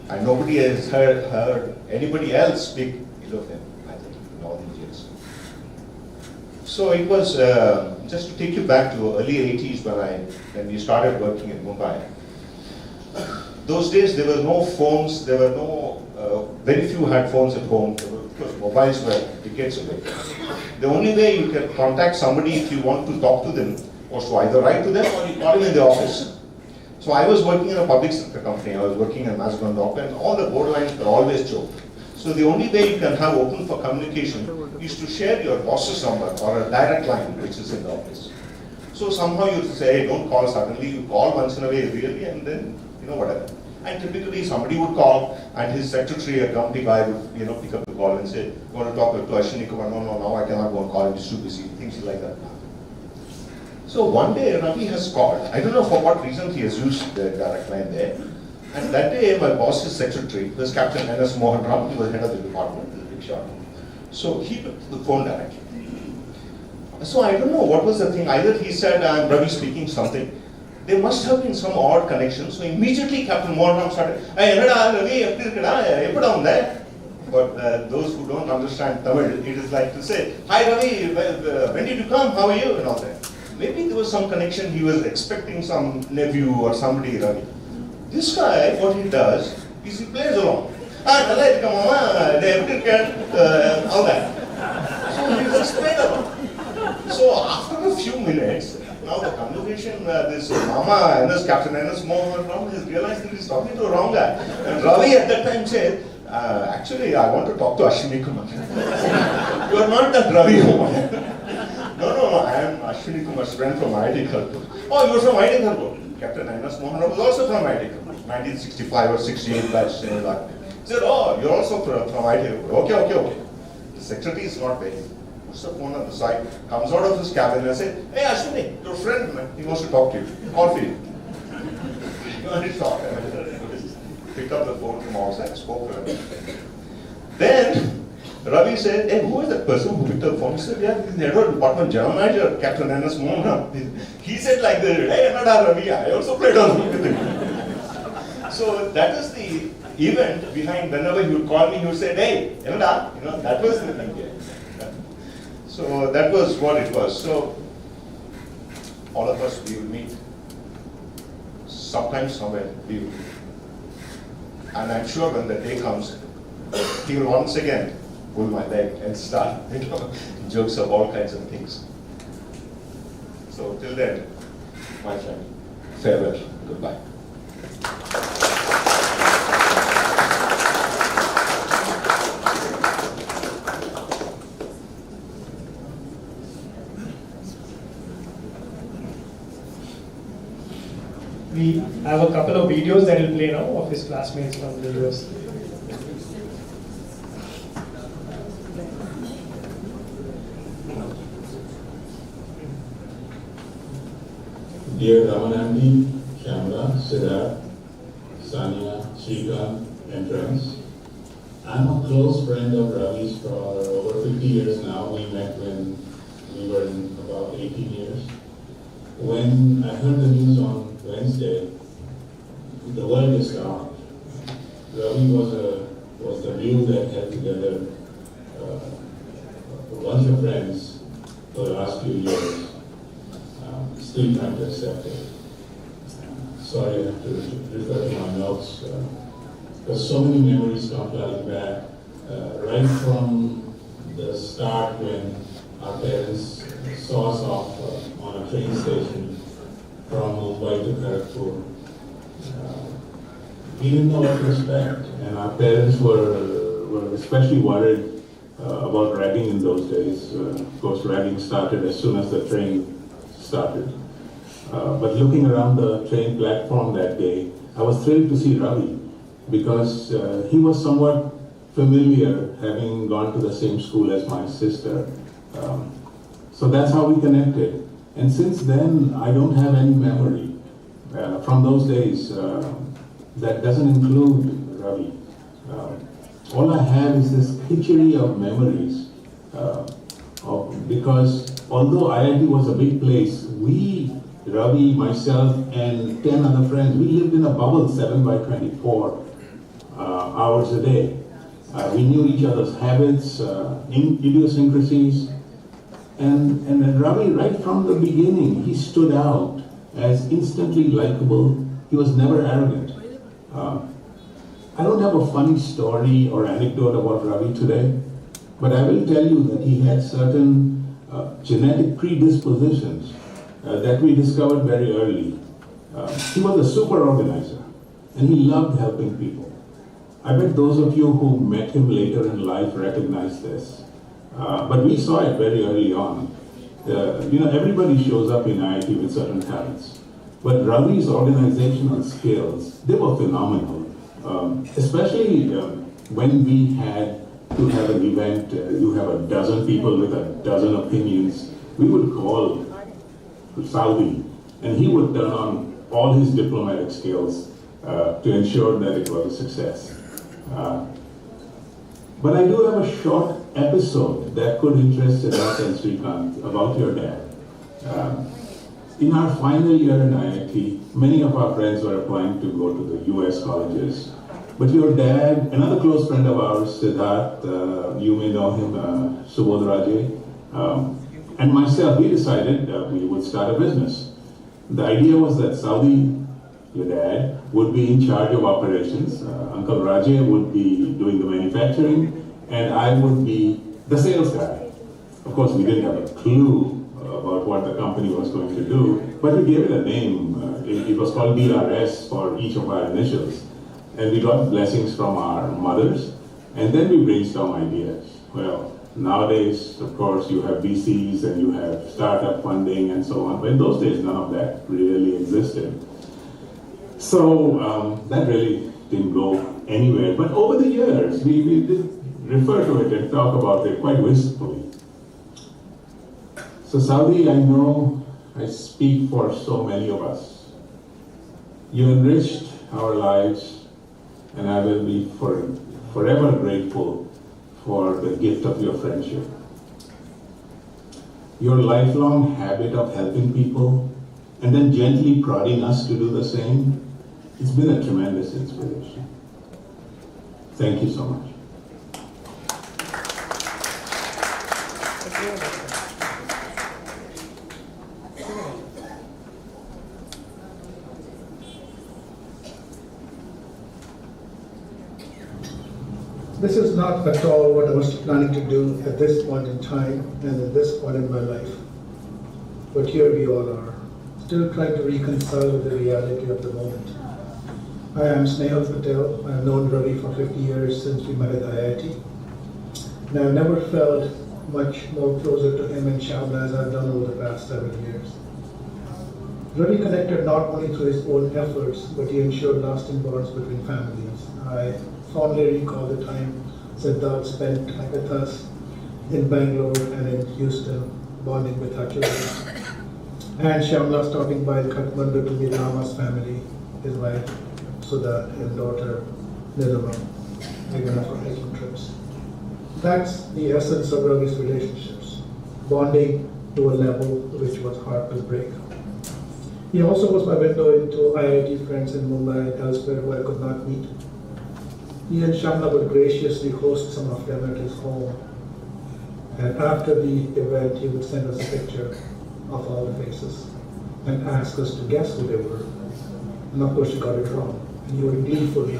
and nobody has heard anybody else speak ill of him, I think, in all these years. So it was, just to take you back to early 80s when we started working in Mumbai. Those days there were no phones, there were no, very few had phones at home, because mobiles were decades away. The only way you can contact somebody if you want to talk to them was to either write to them or you call them in the office. So I was working in a public sector company, I was working in Mazda Dock, and all the board lines were always choked. So the only way you can have open for communication is to share your boss's number or a direct line which is in the office. So somehow you say, hey, don't call suddenly, you call once in a way really, and then, whatever. And typically somebody would call and his secretary, a grumpy guy, would pick up the call and say, you want to talk to Ashwini Kumar? No, now I cannot go and call him, he's too busy, things like that. So one day Ravi has called, I don't know for what reason he has used the direct line there, and that day my boss's secretary was Captain N.S. Mohan Ram, he was head of the department, the big shot. So he took the phone directly. So I don't know what was the thing, either he said, I'm Ravi speaking something. There must have been some odd connection, so immediately Captain Mohan Ram started, hey, Ravi, there. But those who don't understand Tamil, it is like to say, hi Ravi, when did you come, how are you, and all that. Maybe there was some connection, he was expecting some nephew or somebody, Ravi. This guy, what he does, is he plays along. All that. So he just played along. So after a few minutes, now the conversation, this Mama and this Captain N.S. Mohan Ram has realized that he's talking to a wrong guy. And Ravi at that time said, actually I want to talk to Ashwini Kumar. You are not that Ravi Kumar. No, I am Ashwini Kumar's friend from IIT Kharagpur. Oh, you're from IIT Kharagpur. Captain N.S. Mohan Ram was also from IIT Kharagpur. 1965 or 68 batch. He said, oh, you're also from IIT Kharagpur. Okay. The secretary is not there. Puts the phone on the side, comes out of his cabin and says, hey Ashwini, your friend, man, he wants to talk to you. Call for you. You want to talk. Picked up the phone from outside, spoke to him. Then Ravi said, hey, who is that person who picked up the phone? He said, yeah, he's the head of department general manager, Captain N.S. Mohan Ram. He said like this, hey, Anada Ravi, I also played on with him. So that is the event behind whenever he would call me, he would say, hey, Anada, that was the thing here. So that was what it was. So all of us, we will meet sometimes somewhere, we will. And I'm sure when the day comes, he will once again pull my leg and start, jokes of all kinds of things. So till then, my friend, farewell, goodbye. We have a couple of videos that will play now of his classmates from the US. Dear Raman Andy, Shamla, Siddharth, Sanya, Shrikant, and friends, I'm a close friend of Ravi's for over 50 years now. We met when we were in about 18 years. When I heard the news on Wednesday, the world is stopped. Ravi was the glue that held together a bunch of friends for the last few years. Still trying to accept it. Sorry, I have to refer to my notes. There's so many memories come flooding back. Right from the start when our parents saw us off on a train station from Mumbai to Kharagpur. We didn't know what to expect, and our parents were especially worried about ragging in those days. Of course, ragging started as soon as the train started. But looking around the train platform that day, I was thrilled to see Ravi because he was somewhat familiar, having gone to the same school as my sister. So that's how we connected. And since then, I don't have any memory from those days that doesn't include Ravi. All I have is this kitchery of memories because although IIT was a big place, we, Ravi, myself, and 10 other friends, we lived in a bubble 7 by 24 hours a day. We knew each other's habits, idiosyncrasies, and Ravi, right from the beginning, he stood out as instantly likable. He was never arrogant. I don't have a funny story or anecdote about Ravi today, but I will tell you that he had certain genetic predispositions that we discovered very early. He was a super organizer, and he loved helping people. I bet those of you who met him later in life recognize this. But we saw it very early on. Everybody shows up in IIT with certain talents. But Ravi's organizational skills, they were phenomenal. Especially when we had to have an event, you have a dozen people with a dozen opinions. We would call Saudi, and he would turn on all his diplomatic skills to ensure that it was a success. But I do have a short episode that could interest Siddharth and Shrikant about your dad. In our final year in IIT, many of our friends were applying to go to the US colleges. But your dad, another close friend of ours, Siddharth, you may know him, Subodh Raje, and myself, we decided we would start a business. The idea was that Saudi, your dad, would be in charge of operations. Uncle Raje would be doing the manufacturing, and I would be the sales guy. Of course, we didn't have a clue about what the company was going to do, but we gave it a name. It was called DRS for each of our initials. And we got blessings from our mothers, and then we brainstormed ideas. Well, nowadays, of course, you have VCs and you have startup funding and so on, but in those days, none of that really existed. So that really didn't go anywhere. But over the years, we did refer to it and talk about it quite wistfully. So Saudi, I know I speak for so many of us. You enriched our lives, and I will be forever grateful for the gift of your friendship. Your lifelong habit of helping people and then gently prodding us to do the same, it's been a tremendous inspiration. Thank you so much. This is not at all what I was planning to do at this point in time and at this point in my life. But here we all are, still trying to reconcile with the reality of the moment. I am Snehal Patel. I have known Ravi for 50 years since we met at IIT. And I've never felt much more closer to him and Shyamla as I've done over the past 7 years. Ravi connected not only through his own efforts, but he ensured lasting bonds between families. I fondly recall the time Siddharth spent with us in Bangalore and in Houston, bonding with our children. And Shyamla stopping by Kathmandu to meet Rama's family, his wife Sudha and daughter Nirama, taken for hiking trips. That's the essence of Ravi's relationships, bonding to a level which was hard to break. He also was my window into IIT friends in Mumbai and elsewhere who I could not meet. He and Shyamla would graciously host some of them at his home. And after the event, he would send us a picture of all the faces and ask us to guess who they were. And of course, he got it wrong. And he would gleefully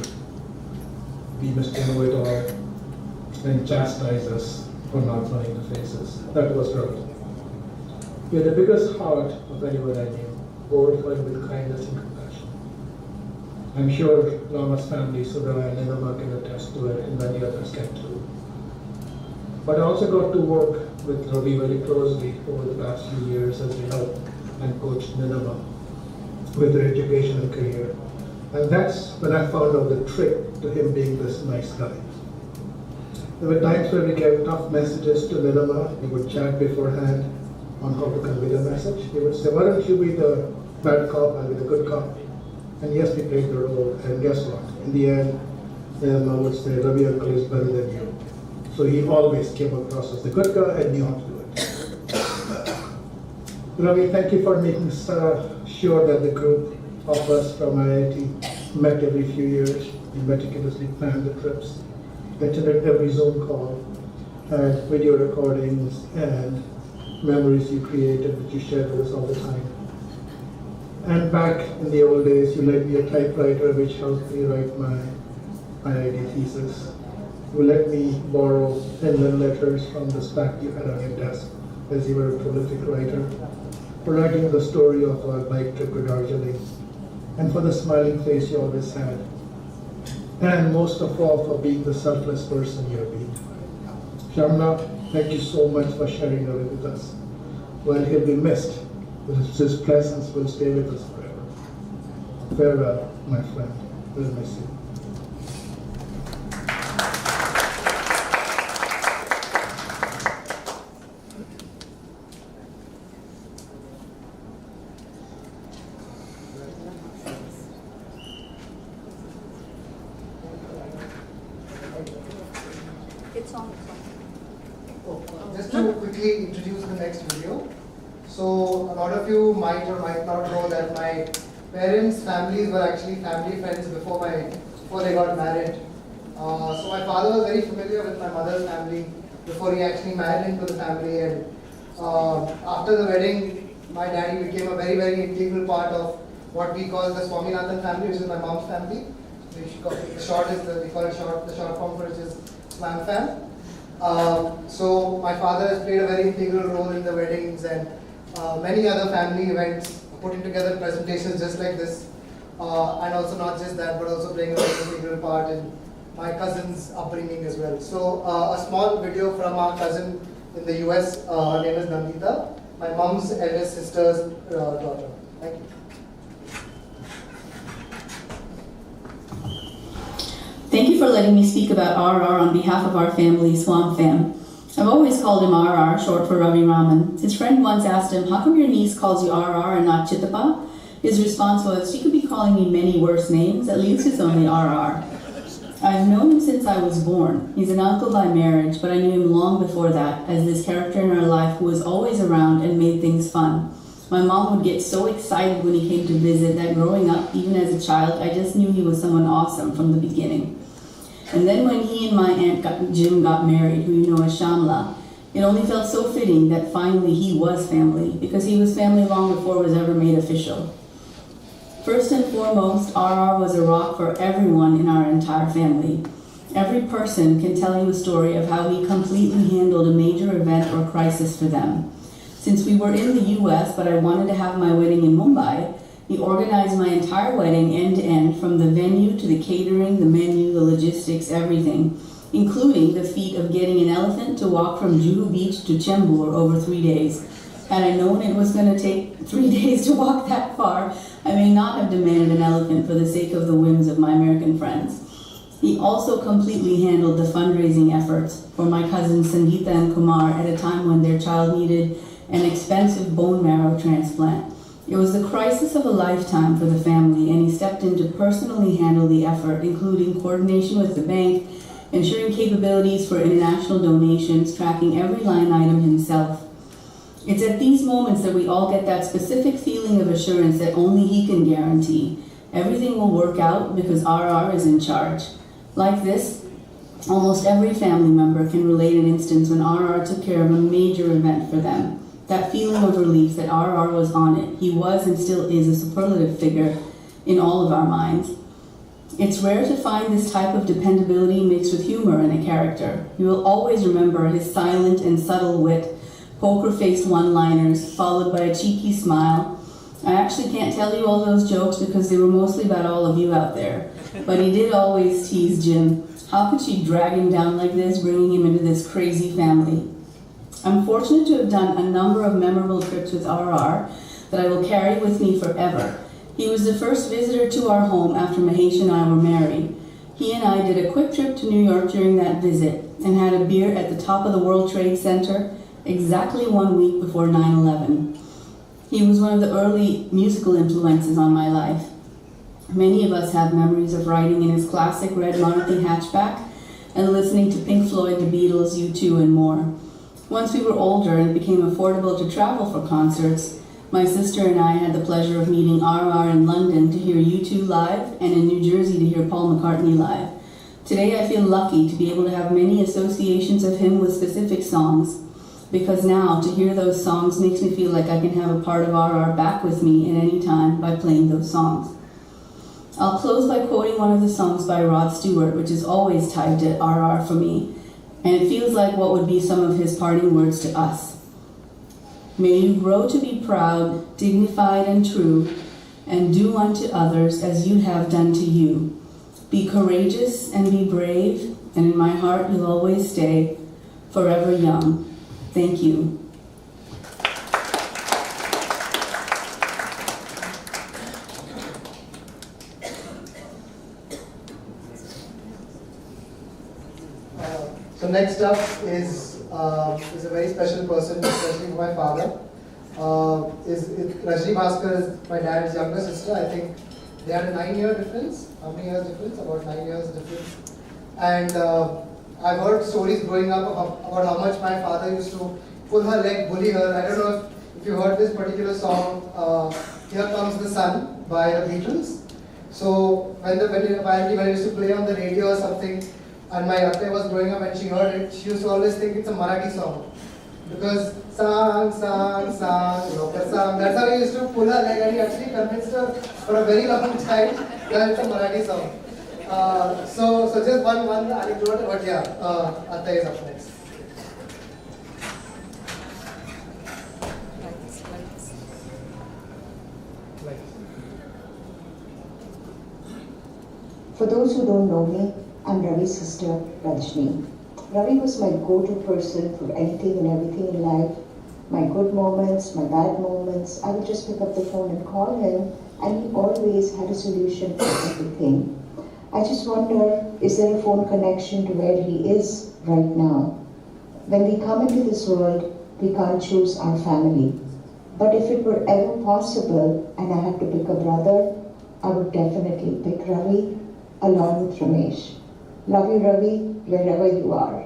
be Mr. Know-it-all and chastise us for not knowing the faces. That was Ravi. He had the biggest heart of anyone I knew, overflowing with kindness and compassion. I'm sure Rama's family, Sudha and Nirama, can attest to it, and many others can too. But I also got to work with Ravi very closely over the past few years as we helped and coached Nirama with her education and career. And that's when I found out the trick to him being this nice guy. There were times where we gave tough messages to Nirama. We would chat beforehand on how to convey the message. He would say, why don't you be the bad cop, I'll be the good cop. And yes, we played the role, and guess what? In the end, Nirama would say, Ravi uncle is better than you. So he always came across as the good guy and knew how to do it. Ravi, thank you for making sure that the group of us from IIT met every few years. We meticulously planned the trips, attended every Zoom call, had video recordings and memories you created that you shared with us all the time. And back in the old days, you lent me a typewriter which helped me write my IIT thesis. You let me borrow inland letters from the stack you had on your desk as you were a prolific writer, for writing the story of our bike trip to Darjeeling, and for the smiling face you always had, and most of all for being the selfless person you have been. Shyamla, thank you so much for sharing Ravi with us. While he'll be missed, his presence will stay with us forever. Farewell, my friend. We'll miss you. It's on. Just to quickly introduce the next video. So a lot of you might or might not know that my parents' families were actually family friends before they got married. So my father was very familiar with my mother's family before he actually married into the family, and after the wedding, my daddy became a very, very integral part of what we call the Swaminathan family, which is my mom's family. We call it the short form for it is Swam Fam. So my father has played a very integral role in the weddings and many other family events, putting together presentations just like this, and also not just that, but also playing a very integral part in my cousin's upbringing as well. So a small video from our cousin in the US, her name is Nandita, my mom's eldest sister's daughter. Thank you. Thank you for letting me speak about RR on behalf of our family, Swam Fam. I've always called him RR, short for Ravi Raman. His friend once asked him, how come your niece calls you RR and not Chittappa? His response was, she could be calling me many worse names, at least it's only RR. I've known him since I was born. He's an uncle by marriage, but I knew him long before that as this character in our life who was always around and made things fun. My mom would get so excited when he came to visit that growing up, even as a child, I just knew he was someone awesome from the beginning. And then when he and my aunt Jim got married, who you know as Shyamla, it only felt so fitting that finally he was family, because he was family long before it was ever made official. First and foremost, RR was a rock for everyone in our entire family. Every person can tell you a story of how he completely handled a major event or crisis for them. Since we were in the US, but I wanted to have my wedding in Mumbai, he organized my entire wedding end to end, from the venue to the catering, the menu, the logistics, everything, including the feat of getting an elephant to walk from Juhu Beach to Chembur over 3 days. Had I known it was going to take 3 days to walk that far, I may not have demanded an elephant for the sake of the whims of my American friends. He also completely handled the fundraising efforts for my cousins Sangeeta and Kumar at a time when their child needed an expensive bone marrow transplant. It was the crisis of a lifetime for the family, and he stepped in to personally handle the effort, including coordination with the bank, ensuring capabilities for international donations, tracking every line item himself. It's at these moments that we all get that specific feeling of assurance that only he can guarantee. Everything will work out because RR is in charge. Like this, almost every family member can relate an instance when RR took care of a major event for them. That feeling of relief that RR was on it. He was and still is a superlative figure in all of our minds. It's rare to find this type of dependability mixed with humor in a character. You will always remember his silent and subtle wit, poker-faced one-liners, followed by a cheeky smile. I actually can't tell you all those jokes because they were mostly about all of you out there. But he did always tease Jim. How could she drag him down like this, bringing him into this crazy family? I'm fortunate to have done a number of memorable trips with RR that I will carry with me forever. He was the first visitor to our home after Mahesh and I were married. He and I did a quick trip to New York during that visit and had a beer at the top of the World Trade Center exactly 1 week before 9/11. He was one of the early musical influences on my life. Many of us have memories of riding in his classic red Maruti hatchback and listening to Pink Floyd, the Beatles, U2, and more. Once we were older and it became affordable to travel for concerts, my sister and I had the pleasure of meeting RR in London to hear U2 live and in New Jersey to hear Paul McCartney live. Today I feel lucky to be able to have many associations of him with specific songs, because now to hear those songs makes me feel like I can have a part of RR back with me at any time by playing those songs. I'll close by quoting one of the songs by Rod Stewart, which is always tied to RR for me, and it feels like what would be some of his parting words to us. May you grow to be proud, dignified, and true, and do unto others as you have done to you. Be courageous and be brave, and in my heart you'll always stay, forever young. Thank you. So next up is a very special person, especially for my father. Rajni Bhaskar is my dad's younger sister. I think they had a 9-year difference. How many years difference? About 9 years difference. And I've heard stories growing up about how much my father used to pull her leg, bully her. I don't know if you heard this particular song, Here Comes the Sun by the Beatles. So when it used to play on the radio or something, and my atte was growing up and she heard it, she used to always think it's a Marathi song. Because sang, Lokar sang, that's how he used to pull her leg, and he actually convinced her for a very long time that it's a Marathi song. So just one anecdote, but yeah, Atta is up next. For those who don't know me, I'm Ravi's sister, Rajni. Ravi was my go-to person for anything and everything in life. My good moments, my bad moments, I would just pick up the phone and call him, and he always had a solution for everything. I just wonder, is there a phone connection to where he is right now? When we come into this world, we can't choose our family. But if it were ever possible and I had to pick a brother, I would definitely pick Ravi along with Ramesh. Love you, Ravi, wherever you are.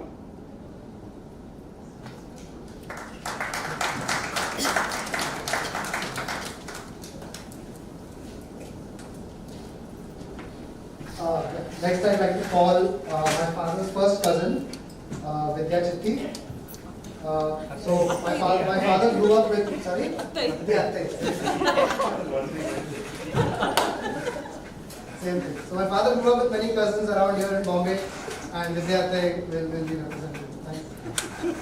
Next I'd like to call my father's first cousin, Vidya Chitti. So my father grew up with, sorry? Yeah, thanks. Same thing. So my father grew up with many cousins around here in Bombay. and Vidyate will be represented. Thank you.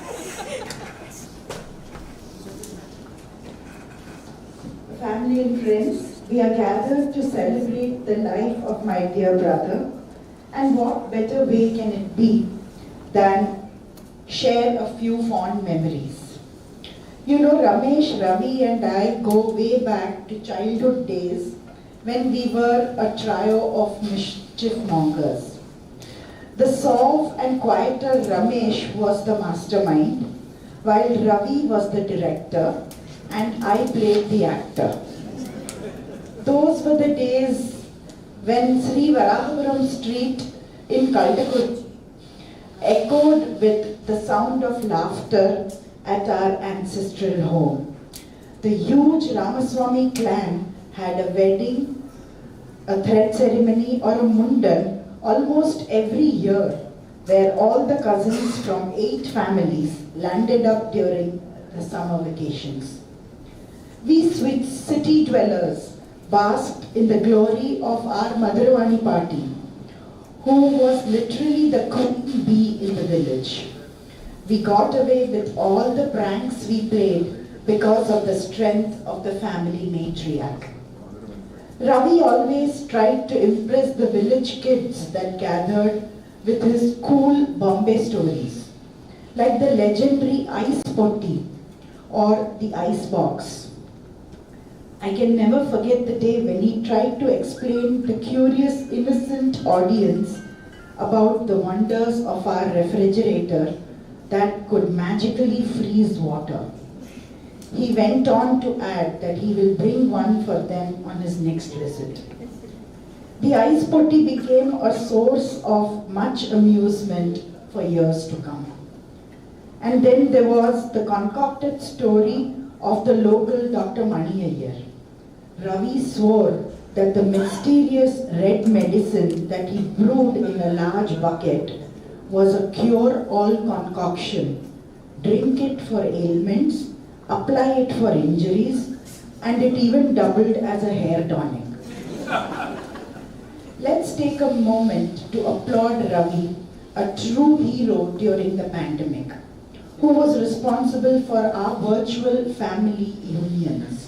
Family and friends, we are gathered to celebrate the life of my dear brother, and what better way can it be than share a few fond memories. You know, Ramesh, Ravi and I go way back to childhood days when we were a trio of mischief mongers. The soft and quieter Ramesh was the mastermind, while Ravi was the director and I played the actor. Those were the days when Sri Varahapuram Street in Kaltakut echoed with the sound of laughter at our ancestral home. The huge Ramaswamy clan had a wedding, a thread ceremony or a mundan almost every year, where all the cousins from 8 families landed up during the summer vacations. We city dwellers basked in the glory of our Madhurvani party, who was literally the queen bee in the village. We got away with all the pranks we played because of the strength of the family matriarch. Ravi always tried to impress the village kids that gathered with his cool Bombay stories, like the legendary ice potty or the ice box. I can never forget the day when he tried to explain the curious, innocent audience about the wonders of our refrigerator that could magically freeze water. He went on to add that he will bring one for them on his next visit. The ice potty became a source of much amusement for years to come. And then there was the concocted story of the local Dr. Mani Iyer. Ravi swore that the mysterious red medicine that he brewed in a large bucket was a cure-all concoction. Drink it for ailments, apply it for injuries, and it even doubled as a hair tonic. Let's take a moment to applaud Ravi, a true hero during the pandemic, who was responsible for our virtual family unions.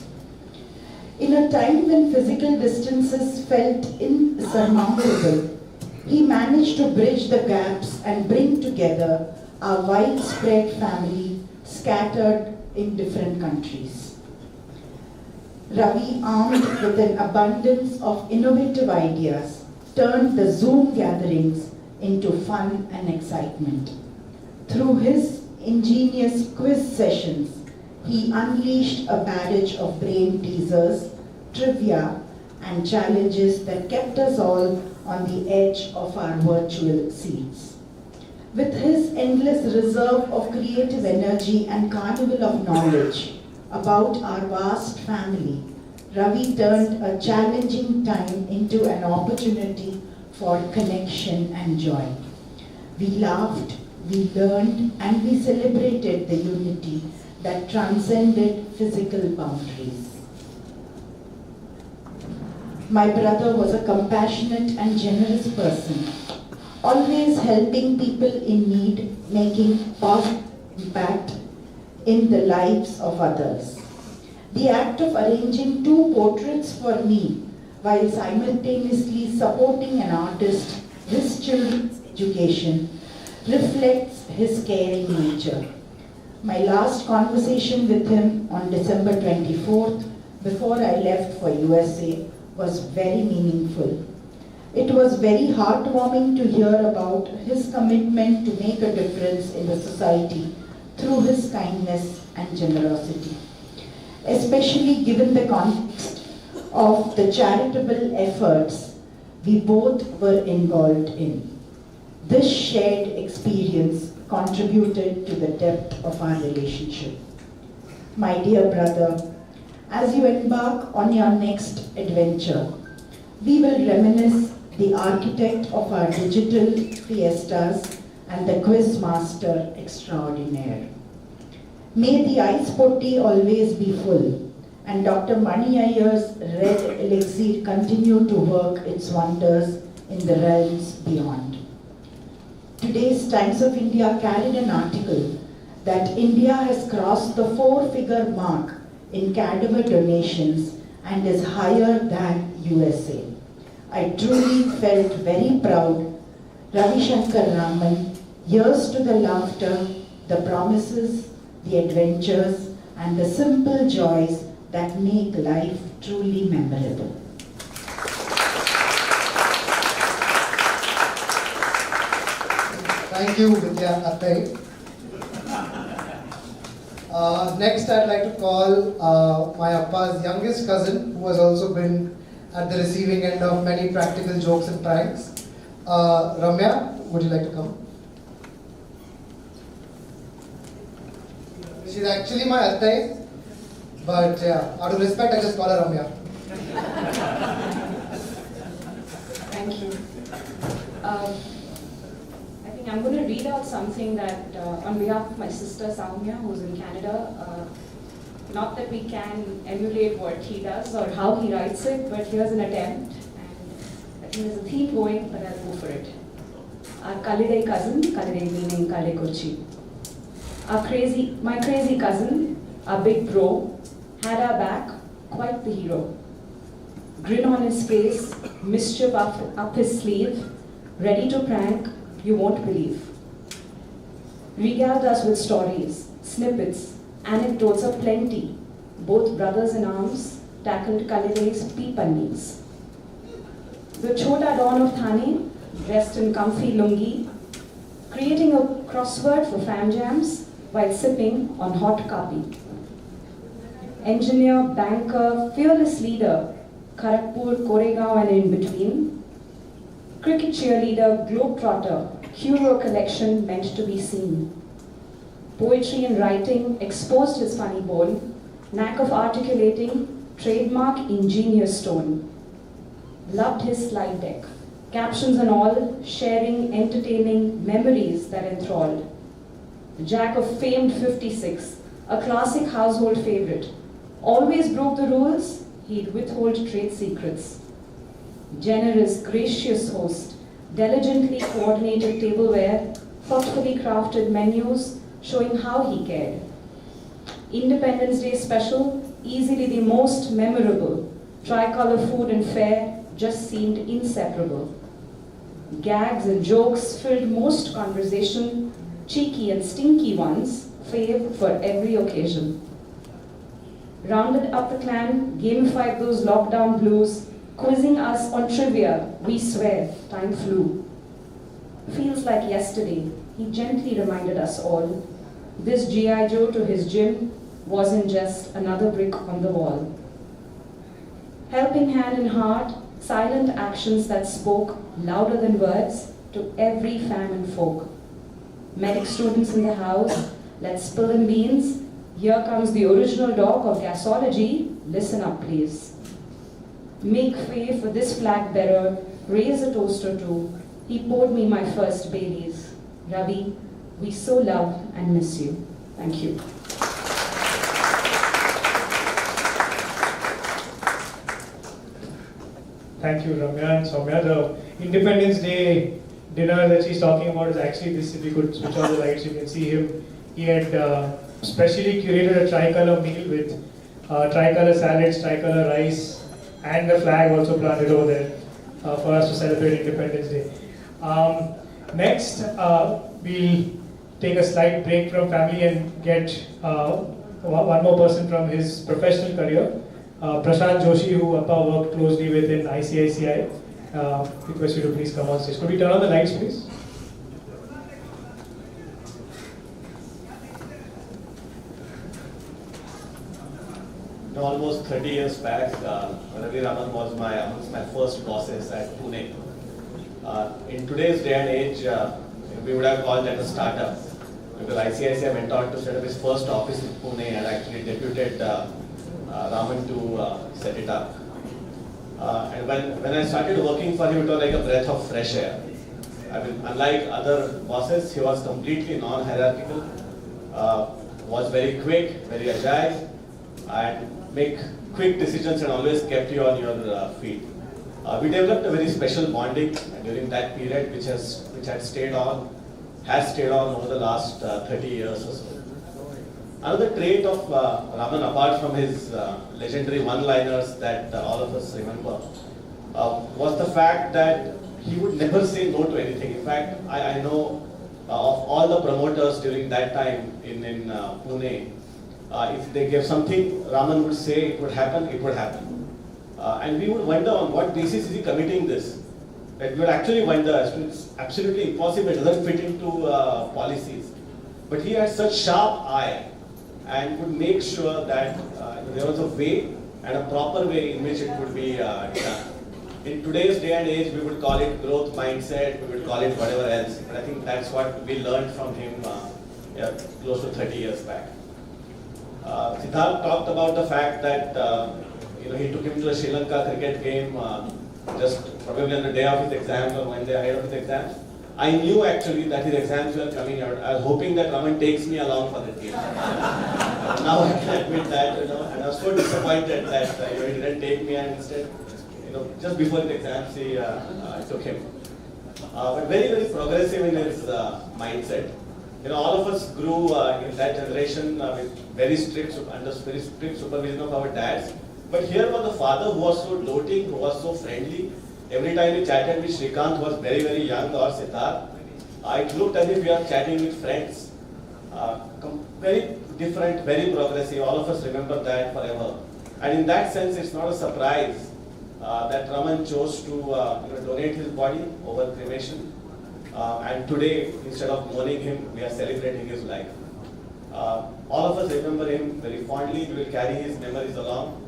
In a time when physical distances felt insurmountable, he managed to bridge the gaps and bring together our widespread family scattered in different countries. Ravi, armed with an abundance of innovative ideas, turned the Zoom gatherings into fun and excitement. Through his ingenious quiz sessions, he unleashed a barrage of brain teasers, trivia, and challenges that kept us all on the edge of our virtual seats. With his endless reserve of creative energy and carnival of knowledge about our vast family, Ravi turned a challenging time into an opportunity for connection and joy. We laughed, we learned, and we celebrated the unity that transcended physical boundaries. My brother was a compassionate and generous person, always helping people in need, making positive impact in the lives of others. The act of arranging 2 portraits for me while simultaneously supporting an artist, his children's education, reflects his caring nature. My last conversation with him on December 24th, before I left for USA, was very meaningful. It was very heartwarming to hear about his commitment to make a difference in the society through his kindness and generosity, especially given the context of the charitable efforts we both were involved in. This shared experience contributed to the depth of our relationship. My dear brother, as you embark on your next adventure, we will reminisce the architect of our digital fiestas and the quiz master extraordinaire. May the ice potty always be full, and Dr. Mani Iyer's red elixir continue to work its wonders in the realms beyond. today's Times of India carried an article that India has crossed the 4-figure mark in cadaver donations and is higher than USA. I truly felt very proud. Ravi Shankar Raman, here's to the laughter, the promises, the adventures, and the simple joys that make life truly memorable. Thank you, Vidya Attai. Next, I'd like to call my Appa's youngest cousin, who has also been at the receiving end of many practical jokes and pranks. Ramya, would you like to come? She's actually my Attai, but yeah, out of respect, I just call her Ramya. Thank you. I think I'm going to read out something that, on behalf of my sister Soumya, who's in Canada, not that we can emulate what he does or how he writes it, but here's an attempt. And I think there's a theme going, but I'll go for it. Our Kalide cousin, Kalide meaning Kale Kochi. My crazy cousin, our big bro, had our back, quite the hero. Grin on his face, mischief up his sleeve, ready to prank, you won't believe. Regaled us with stories, snippets, anecdotes of plenty. Both brothers in arms tackled Kalide's peepannis. The Chota Don of Thane, dressed in comfy lungi, creating a crossword for fam jams while sipping on hot coffee. Engineer, banker, fearless leader, Kharagpur, Koregaon and in between. Cricket cheerleader, globetrotter, hero collection meant to be seen. Poetry and writing exposed his funny bone, knack of articulating, trademark ingenious tone. Loved his slide deck, captions and all, sharing entertaining memories that enthralled. Jack of famed 56, a classic household favorite. Always broke the rules, he'd withhold trade secrets. Generous, gracious host, diligently coordinated tableware, thoughtfully crafted menus, showing how he cared. Independence Day special, easily the most memorable. Tricolor food and fare just seemed inseparable. Gags and jokes filled most conversation, cheeky and stinky ones, fave for every occasion. Rounded up the clan, gamified those lockdown blues, quizzing us on trivia, we swear, time flew. Feels like yesterday, he gently reminded us all, this G.I. Joe to his gym wasn't just another brick on the wall. Helping hand in heart, silent actions that spoke louder than words to every fam and folk. Medic students in the house, let's spill in beans. Here comes the original doc of gasology. Listen up, please. Make way for this flag bearer, raise a toast or two. He poured me my first Baileys. Ravi, we so love and miss you. Thank you. Thank you, Ramya and Soumya. The Independence Day dinner that she's talking about is actually this. If you could switch on the lights, you can see him. He had specially curated a tricolor meal with tricolor salads, tricolor rice, and the flag also planted over there for us to celebrate Independence Day. Next, we'll take a slight break from family and get one more person from his professional career. Prashant Joshi, who Appa worked closely with in ICICI. Request you to please come on stage. Could we turn on the lights, please? Almost 30 years back, Ravi Raman was my first bosses at Pune. In today's day and age, we would have called that a startup, because ICICI went on to set up his first office in Pune and actually deputed Raman to set it up. And when I started working for him, it was like a breath of fresh air. I mean, unlike other bosses, he was completely non-hierarchical, was very quick, very agile, and make quick decisions and always kept you on your feet. We developed a very special bonding during that period, which had stayed on has stayed on over the last 30 years or so. Another trait of Raman, apart from his legendary one-liners that all of us remember, was the fact that he would never say no to anything. In fact, I know of all the promoters during that time in Pune, if they gave something, Raman would say it would happen, it would happen. And we would wonder on what basis is he committing this. That we would actually wonder, as to it's absolutely impossible, it doesn't fit into policies. But he had such sharp eye and would make sure that there was a way and a proper way in which it would be done. In today's day and age, we would call it growth mindset, we would call it whatever else. But I think that's what we learned from him close to 30 years back. Siddharth talked about the fact that he took him to a Sri Lanka cricket game just probably on the day of his exams or one day ahead of his exams. I knew actually that his exams were coming out. I was hoping that Raman takes me along for the game. Now I can admit that, and I was so disappointed that he didn't take me, and instead, just before the exams, he took him. But very, very progressive in his mindset. All of us grew in that generation with under very strict supervision of our dads. But here was the father who was so doting, who was so friendly. Every time we chatted with Shrikant, who was very, very young, or Siddharth, it looked as if we are chatting with friends. Very different, very progressive. All of us remember that forever. And in that sense, it's not a surprise that Raman chose to donate his body over cremation. And today, instead of mourning him, we are celebrating his life. All of us remember him very fondly. We will carry his memories along.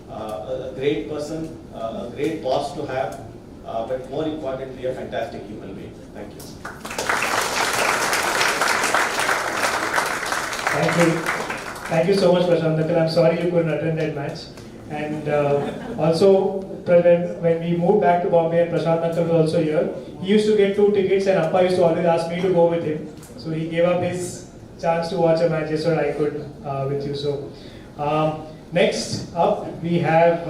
A great person, a great boss to have, but more importantly, a fantastic human being. Thank you. Thank you so much, Prashant Nakkal. I'm sorry you couldn't attend that match. And also, when we moved back to Bombay and Prashant Nakkal was also here, he used to get 2 tickets and Appa used to always ask me to go with him. So he gave up his chance to watch a match just so I could with you. So next up, we have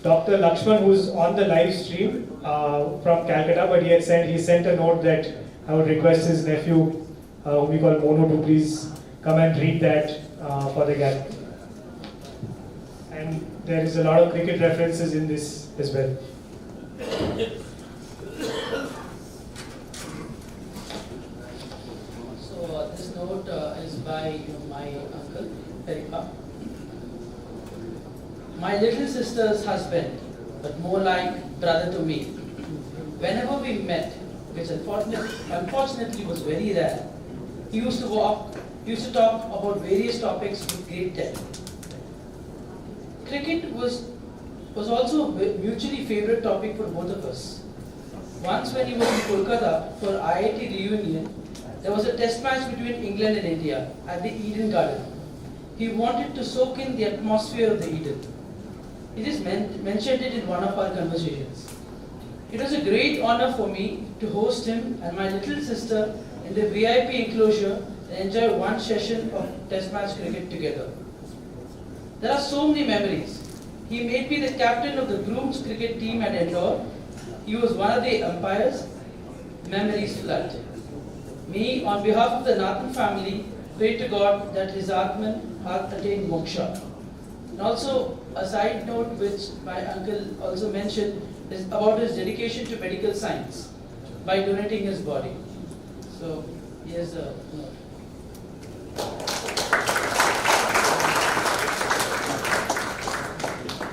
Dr. Lakshman, who's on the live stream from Calcutta, but he sent a note that I would request his nephew, whom we call Mono, to please come and read that for the gathering. And there is a lot of cricket references in this as well. So this note is by my uncle, Erika. My little sister's husband, but more like brother to me. Whenever we met, which unfortunately was very rare, he used to talk about various topics with great depth. Cricket was also a mutually favorite topic for both of us. Once when he was in Kolkata for IIT reunion, there was a test match between England and India at the Eden Garden. He wanted to soak in the atmosphere of the Eden. He just mentioned it in one of our conversations. It was a great honor for me to host him and my little sister in the VIP enclosure and enjoy one session of test match cricket together. There are so many memories. He made me the captain of the Grooms cricket team at Indore. He was one of the umpires. Memories flood. Me, on behalf of the Nathan family, pray to God that his Atman hath attained moksha. And also, a side note which my uncle also mentioned is about his dedication to medical science by donating his body. So, here's a note.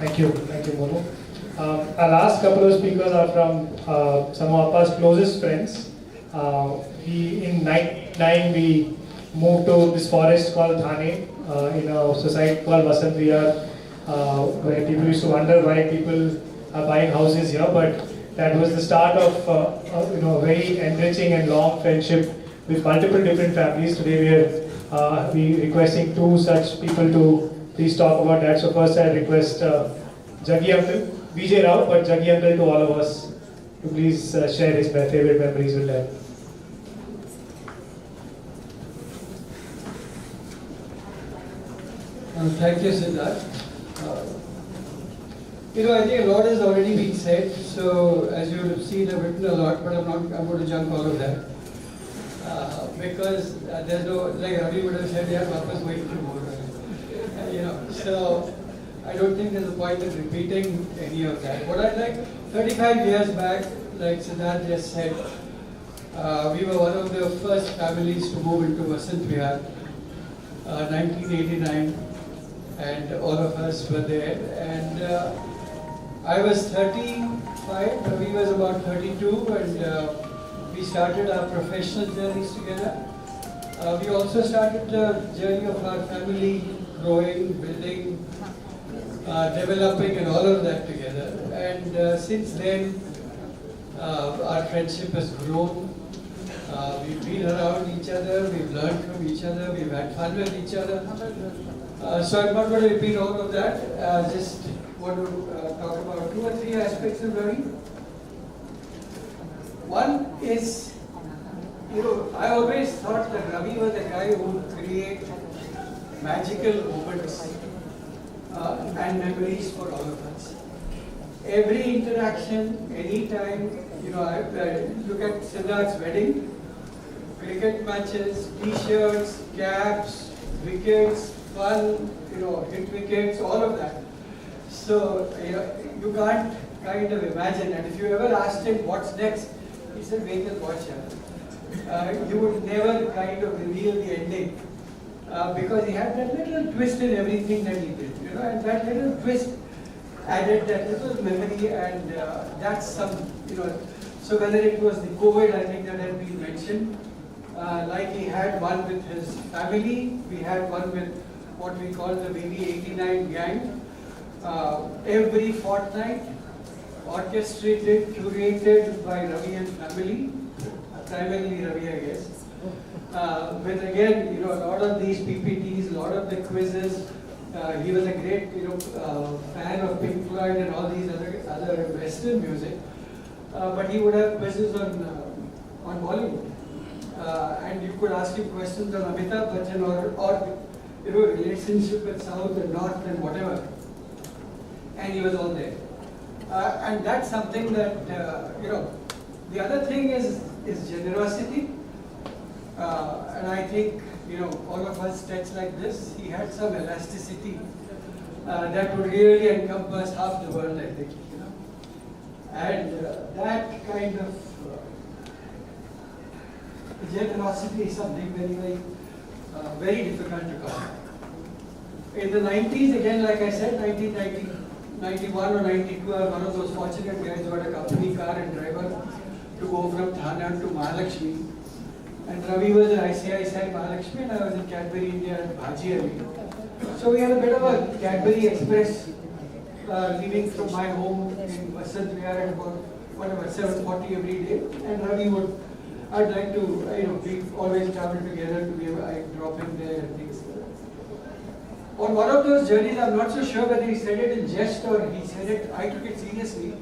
Thank you, Monu. Our last couple of speakers are from some of our closest friends. In 1999, we moved to this forest called Thane in a society called Vasant Vihar, where people used to wonder why people are buying houses here. But that was the start of a very enriching and long friendship with multiple different families. Today we are requesting 2 such people to please talk about that. So first I request Jaggi Uncle, Vijay Rao, but Jaggi Uncle to all of us to please share his favorite memories with them. Thank you, Siddharth. I think a lot has already been said. So as you would have seen, I've written a lot, but I'm going to junk all of that. because there's no, like Ravi would have said, yeah, Papa's going to more. So I don't think there's a point in repeating any of that. What I like, 35 years back, like Siddharth just said, we were one of the first families to move into Vasant Vihar, 1989, and all of us were there. And I was 35, Ravi was about 32, and we started our professional journeys together. We also started the journey of our family growing, building, developing, and all of that together. And since then, our friendship has grown. We've been around each other, we've learned from each other, we've had fun with each other. So I'm not going to repeat all of that. Just want to talk about 2 or 3 aspects of Ravi. One is, I always thought that Ravi was a guy who would create magical moments and memories for all of us. Every interaction, anytime, I look at Siddharth's wedding, cricket matches, t-shirts, caps, wickets, fun, hit wickets, all of that. So, you can't kind of imagine. And if you ever asked him what's next, he said, wait and watch. You would never kind of reveal the ending because he had that little twist in everything that he did, and that little twist added that little memory, and that's some, so whether it was the COVID, I think that had been mentioned, like he had one with his family, we had one with what we call the VV89 gang, every fortnight, orchestrated, curated by Ravi and family, primarily Ravi, I guess. With again, a lot of these PPTs, a lot of the quizzes. He was a great, fan of Pink Floyd and all these other Western music. But he would have quizzes on Bollywood, and you could ask him questions on Amitabh Bachchan or relationship with South and North and whatever. And he was all there. And that's something that the other thing is generosity. And I think, all of us stretch like this. He had some elasticity that would really encompass half the world, I think, And that kind of generosity is something very, very, very difficult to come. In the 90s, again, like I said, 1991 or 92, I was one of those fortunate guys who had a company car and driver to go from Thane to Mahalakshmi. And Ravi was at ICICI Mahalakshmi and I was in Cadbury India at Bhaji. So we had a bit of a Cadbury Express leaving from my home in Vasant Vihar at about 7:40 every day. And Ravi I'd like to, we always travel together to be able to drop in there and things. On one of those journeys, I'm not so sure whether he said it in jest or he said it, I took it seriously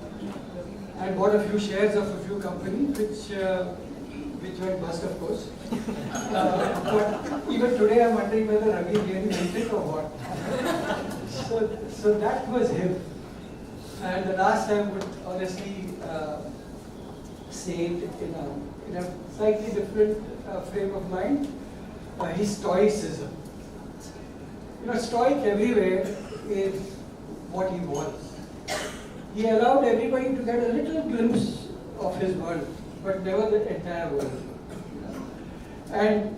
and bought a few shares of a few companies, which went bust, of course. But even today, I'm wondering whether Ravi really meant it or what. So that was him. And the last I would honestly say it in a slightly different frame of mind, his stoicism. Stoic everywhere is what he was. He allowed everybody to get a little glimpse of his world, but never the entire world. And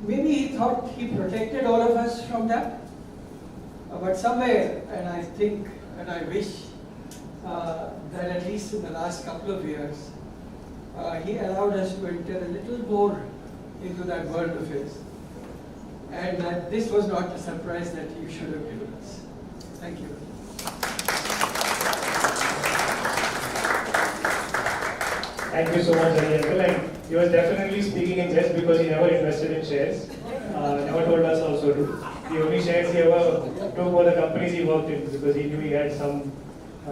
maybe he thought he protected all of us from that, but somewhere, and I think, and I wish, that at least in the last couple of years, he allowed us to enter a little more into that world of his. And that this was not the surprise that you should have given us. Thank you. Thank you so much, Ravi. And he was definitely speaking in jest because he never invested in shares. Never told us also to. The only shares he ever took were the companies he worked in because he knew he had some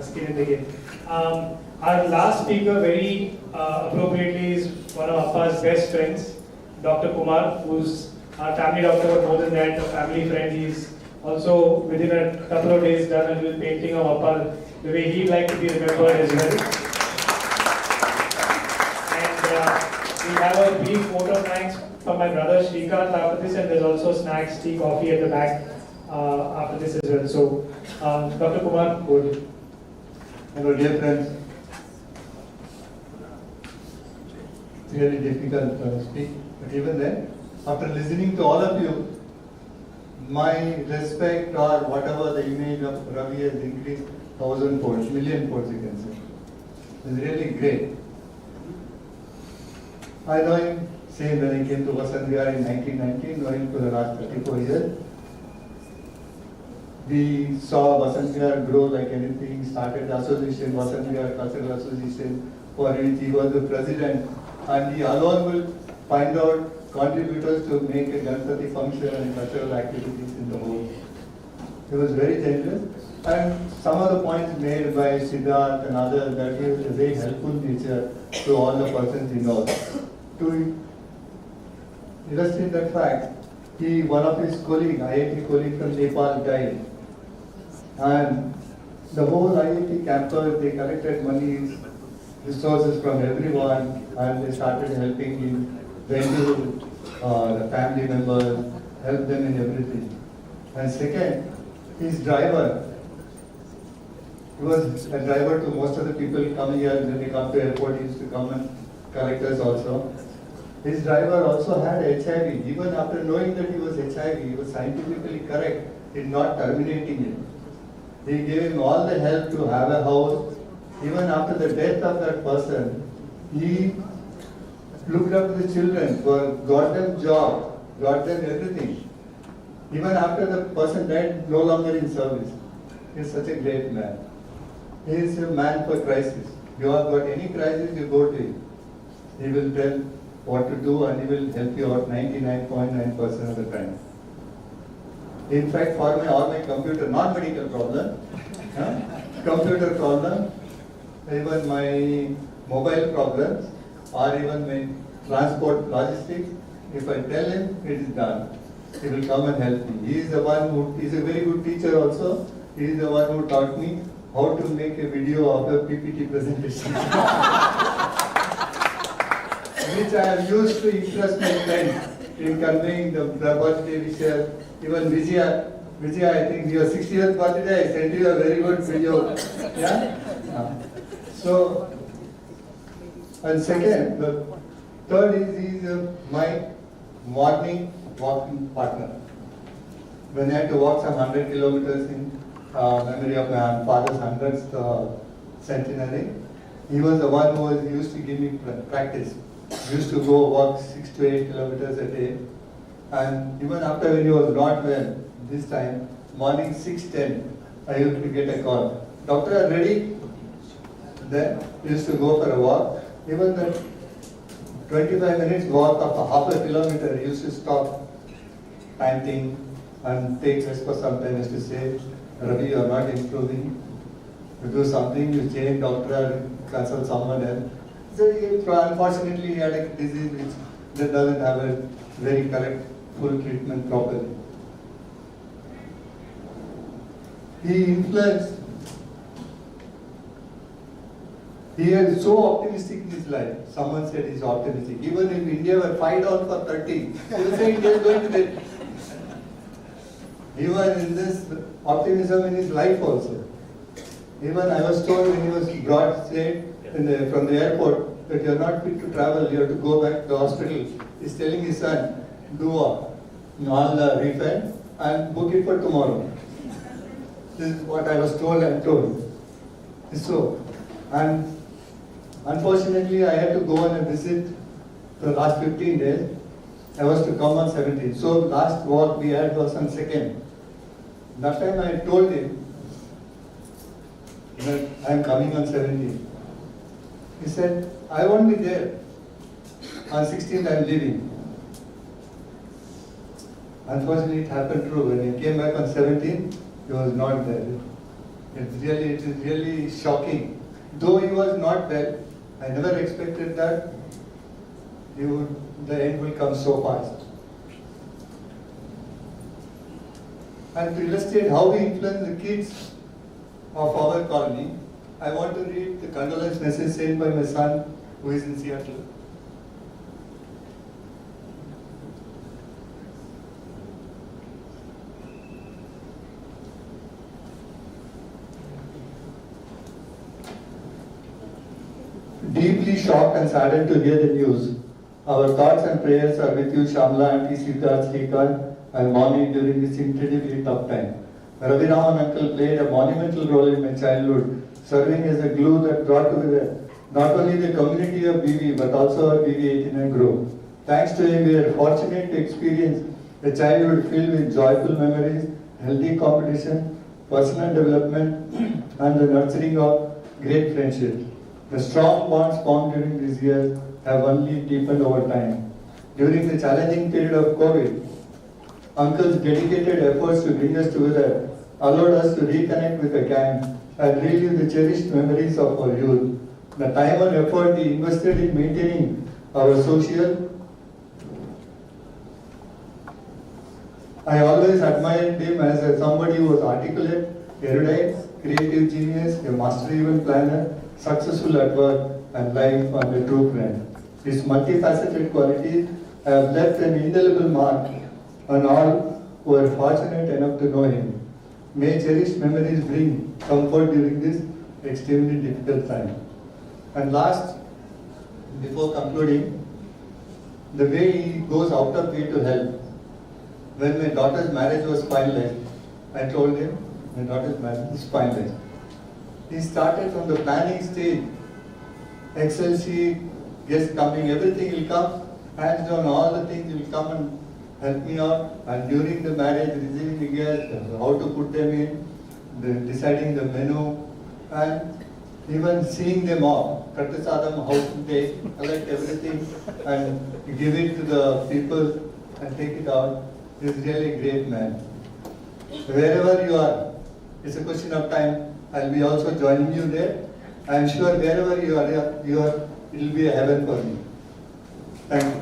skin in the game. Our last speaker, very appropriately, is one of Appa's best friends, Dr. Kumar, who's our family doctor, but more than that, a family friend. He's also, within a couple of days, done a little painting of Appa, the way he'd like to be remembered as well. And we have a brief vote of thanks from my brother Shrikant after this, and there's also snacks, tea, coffee at the back after this as well. So, Dr. Kumar, go ahead. Hello, dear friends. It's really difficult to speak, but even then, after listening to all of you, my respect or whatever the image of Ravi has increased 1,000 folds, million folds, you can say. It's really great. I know him same when I came to Vasant Vihar in 1990, know him for the last 34 years. We saw Vasant Vihar grow like anything, started the association, Vasant Vihar Cultural Association, for which he was the president, and he alone will find out contributors to make a Ganpati function and cultural activities in the whole. He was very generous, and some of the points made by Siddharth and others, that he was a very helpful nature to all the persons involved. To illustrate that fact, one of his colleagues, IIT colleague from Nepal, died. And the whole IIT campus, they collected money, resources from everyone, and they started helping him, went to the family members, helped them in everything. And second, his driver, he was a driver to most of the people coming here. When they come to airport, he used to come and collect us also. His driver also had HIV. Even after knowing that he was HIV, he was scientifically correct in not terminating it. He gave him all the help to have a house. Even after the death of that person, he looked up to the children, got them job, got them everything. Even after the person died, no longer in service. He is such a great man. He is a man for crisis. You have got any crisis, you go to him. He will tell what to do and he will help you out 99.9% of the time. In fact, for all my computer, not medical problem, computer problem, even my mobile problems, or even my transport logistics, if I tell him, it is done. He will come and help me. He is the one who is a very good teacher also. He is the one who taught me how to make a video of a PPT presentation. Which I have used to interest my friends in conveying the birthday wishes. Even Vijaya, I think your 60th birthday, I sent you a very good video. Yeah? So, and second, the third is my morning walking partner. When I had to walk some 100 kilometers in memory of my father's 100th centenary, he was the one who used to give me practice. He used to go walk 6 to 8 kilometers a day. And even after when he was not well, this time, morning 6:10, I used to get a call. Doctor, are ready? Then he used to go for a walk. Even the 25 minutes walk of a half a kilometer, he used to stop, panting, and take rest for some time. He used to say, Ravi, you are not improving. You do something, you change doctor, consult someone else. So unfortunately, he had a disease which that doesn't have a very correct full treatment properly. He influenced. He is so optimistic in his life. Someone said he's optimistic. Even if India were 5 down for 30, he will say India is going to get. He was in this optimism in his life also. Even I was told when he was brought straight from the airport that you are not fit to travel, you have to go back to the hospital. He's telling his son, do all the refund and book it for tomorrow. This is what I was told and told. So, and unfortunately I had to go on a visit for the last 15 days. I was to come on 17th. So last walk we had was on 2nd. That time I told him that I am coming on 17th. He said, I won't be there. On 16th I am leaving. Unfortunately it happened true. When he came back on 17th, he was not there. It is really shocking. Though he was not well, I never expected that the end will come so fast. And to illustrate how we influence the kids of our colony, I want to read the condolence message sent by my son who is in Seattle. deeply shocked and saddened to hear the news. Our thoughts and prayers are with you, Shamla, Auntie Siddharth, Srikant, and Mommy during this incredibly tough time. Ravi Raman uncle played a monumental role in my childhood, serving as a glue that brought together not only the community of BV but also our BV89 group. Thanks to him, we are fortunate to experience a childhood filled with joyful memories, healthy competition, personal development, and the nurturing of great friendships. The strong bonds formed during these years have only deepened over time. During the challenging period of COVID, Uncle's dedicated efforts to bring us together allowed us to reconnect with the gang and relive the cherished memories of our youth. The time and effort he invested in maintaining our social. I always admired him as somebody who was articulate, erudite, creative genius, a master event planner, successful at work and life, and a true friend. His multifaceted qualities have left an indelible mark on all who are fortunate enough to know him. May cherished memories bring comfort during this extremely difficult time. And last, before concluding, the way he goes out of way to help. When my daughter's marriage was finalized, I told him, my daughter's marriage is finalized. He started from the planning stage, Excel sheet, guests coming, everything will come, hands down, all the things will come and help me out. And during the marriage, receiving the guests, how to put them in, deciding the menu, and even seeing them off, Kartasadam, how to take, collect everything and give it to the people and take it out. He's really a great man. Wherever you are, it's a question of time. I'll be also joining you there. I'm sure wherever you are, it will be a heaven for me. Thank you.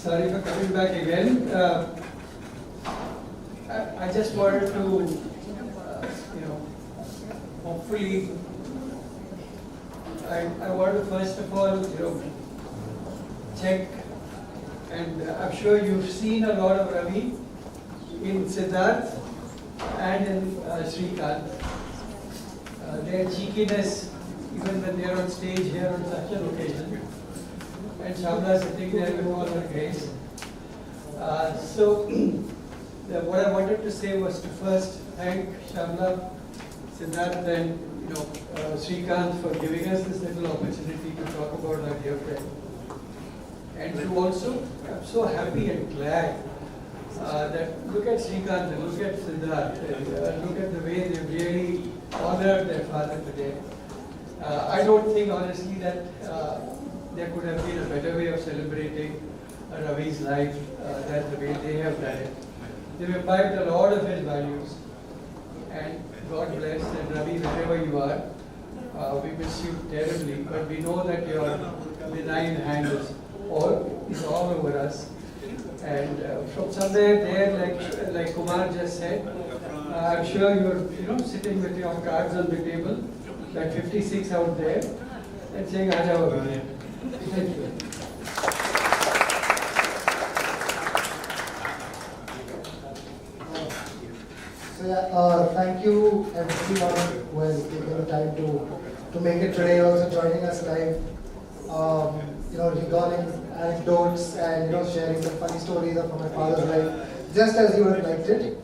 Sorry for coming back again. I just wanted to, hopefully, I want to first of all, check, and I'm sure you've seen a lot of Ravi in Siddharth and in Srikant. Their cheekiness, even when they're on stage here on such an occasion, and Shamla sitting there with all her grace. What I wanted to say was to first thank Shamla, Siddharth, and Srikant for giving us this little opportunity to talk about our dear friend. And to also, I'm so happy and glad that look at Srikant and look at Siddharth and look at the way they really honored their father today. I don't think honestly that there could have been a better way of celebrating Ravi's life than the way they have done it. They've imbibed a lot of his values, and God bless, and Ravi, wherever you are, we miss you terribly, but we know that your benign hand is all over us. And from somewhere there, like Kumar just said, I'm sure you're sitting with your cards on the table, that 56 out there, and saying, Aja Ravi. Thank you. Thank you everyone who has taken the time to make it today, also joining us live. Recalling anecdotes and sharing some funny stories of my father's life, just as you would have liked it.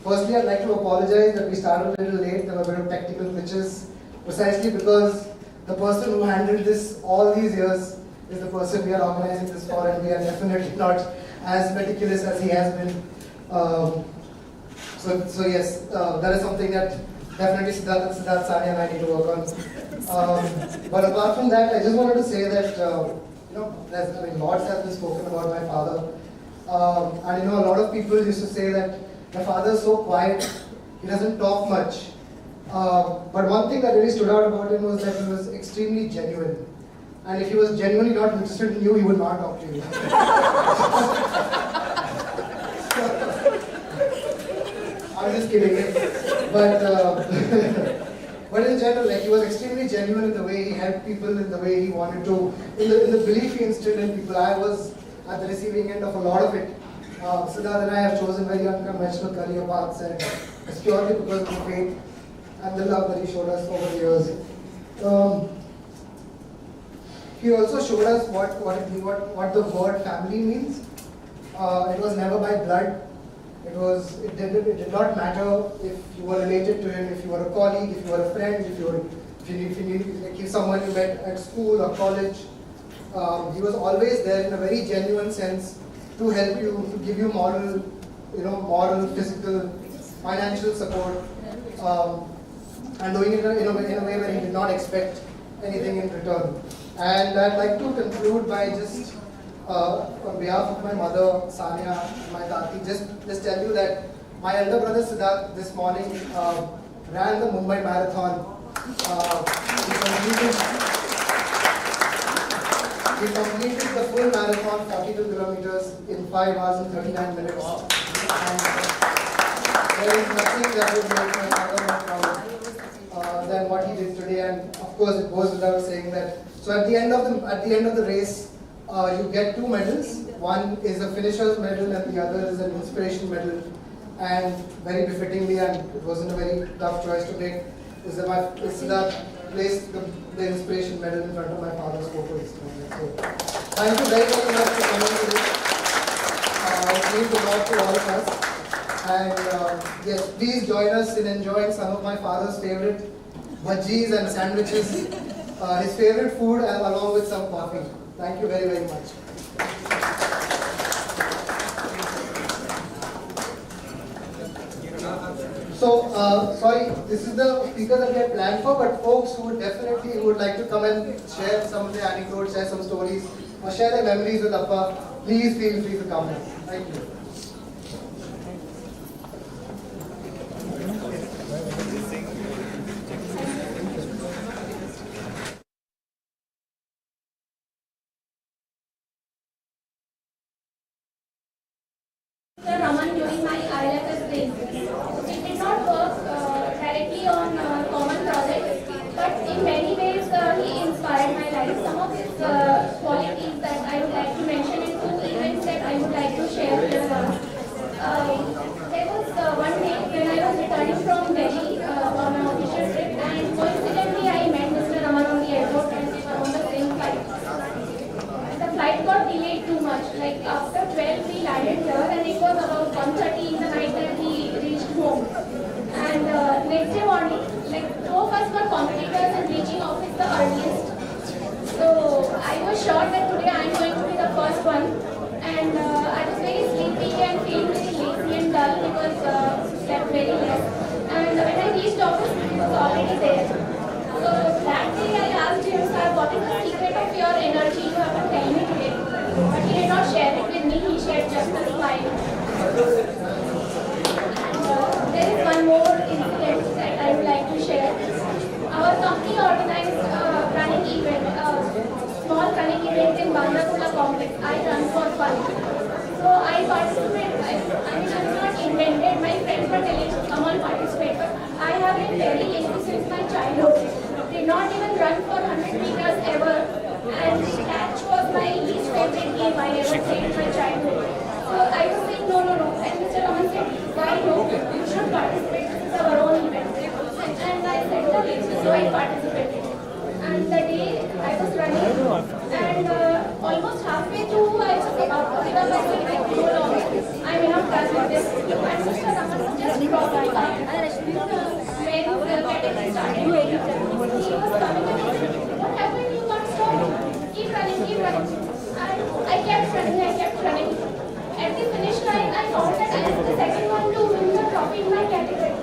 Firstly, I'd like to apologize that we started a little late. There were a bit of technical glitches, precisely because the person who handled this all these years is the person we are organizing this for, and we are definitely not as meticulous as he has been. So yes, that is something that definitely Siddharth, Sani and I need to work on. But apart from that, I just wanted to say that lots has been spoken about my father, and a lot of people used to say that my father is so quiet, he doesn't talk much. But one thing that really stood out about him was that he was extremely genuine, and if he was genuinely not interested in you, he would not talk to you. I'm just kidding, but But in general, like he was extremely genuine in the way he helped people, in the way he wanted to, in the belief he instilled in people. I was at the receiving end of a lot of it. Siddharth and I have chosen very unconventional career paths, and it's purely because of the faith and the love that he showed us over the years. He also showed us what the word family means. It was never by blood. It did not matter if you were related to him, if you were a colleague, if you were a friend, if you someone you met at school or college. He was always there in a very genuine sense to help you, to give you moral, physical, financial support, and doing it in a way where he did not expect anything in return. And I'd like to conclude by just, on behalf of my mother, Sanya, my Tati, just tell you that my elder brother Siddharth this morning ran the Mumbai Marathon. He completed the full marathon, 42 kilometers, in 5 hours and 39 minutes. And there is nothing that would make my father more proud than what he did today. And of course, it goes without saying that. So at the end of the race, you get 2 medals. One is a finisher's medal, and the other is an inspiration medal. And very befittingly, and it wasn't a very tough choice to make, is that placed the inspiration medal in front of my father's photo this morning. So thank you very, very much for coming to this. It means a lot to all of us. And yes, please join us in enjoying some of my father's favorite bhajis and sandwiches, his favorite food, and along with some coffee. Thank you very, very much. So, sorry, this is the speaker that we had planned for, but folks who would like to come and share some of their anecdotes, share some stories, or share their memories with Appa, please feel free to come in. Thank you. Raman during my ILFS days. It did not work directly on common projects, but in many ways he inspired my life. Some of his qualities that I would like to mention in 2 events that I would like to share here. There was one day when I was returning from Delhi on an official trip, and coincidentally I met Mr. Raman on the airport, and we were on the same flight. The flight got delayed too much. Like after 12 we landed here, and it was about 1:30 in the night that we reached home. And next day morning, like 2 of us were competitors in reaching office the earliest. So I was sure that today I am going to be the first one. And I was very sleepy and feeling very lazy and dull because slept very less. And when I reached office, it was already there. So that day I asked him, sir, what is the secret of your energy you have to tell me today? But he did not share it with me, he shared just a smile. There is one more incident that I would like to share. Our company organized a running event, small running event in Bandakula complex. I run for fun. So I participated. I mean, I was not invented. My friends were telling me, come on, participate. But I have been very lazy since my childhood. Did not even run for 100 meters ever. And catch was my least favorite game I ever played in my childhood. So I was saying, no. And Mr. Raman said, why no? You should participate. This is our own event. And I said, okay, so I participated. And the day I was running, and almost halfway through, I was about to give up. I said, like, no longer. I'm enough done with this. And Mr. Raman was just dropping by. When the category started, he was coming and he said, what happened? You can't stop. Keep running. And I kept running. At the finish line, I found that I was the second one to win the trophy in my category.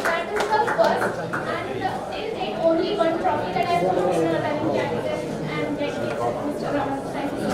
That is the first, and there is only one trophy that I won in a running category, and that is Mr. Raman. Thank you.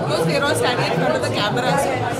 Because they're all standing in front of the cameras.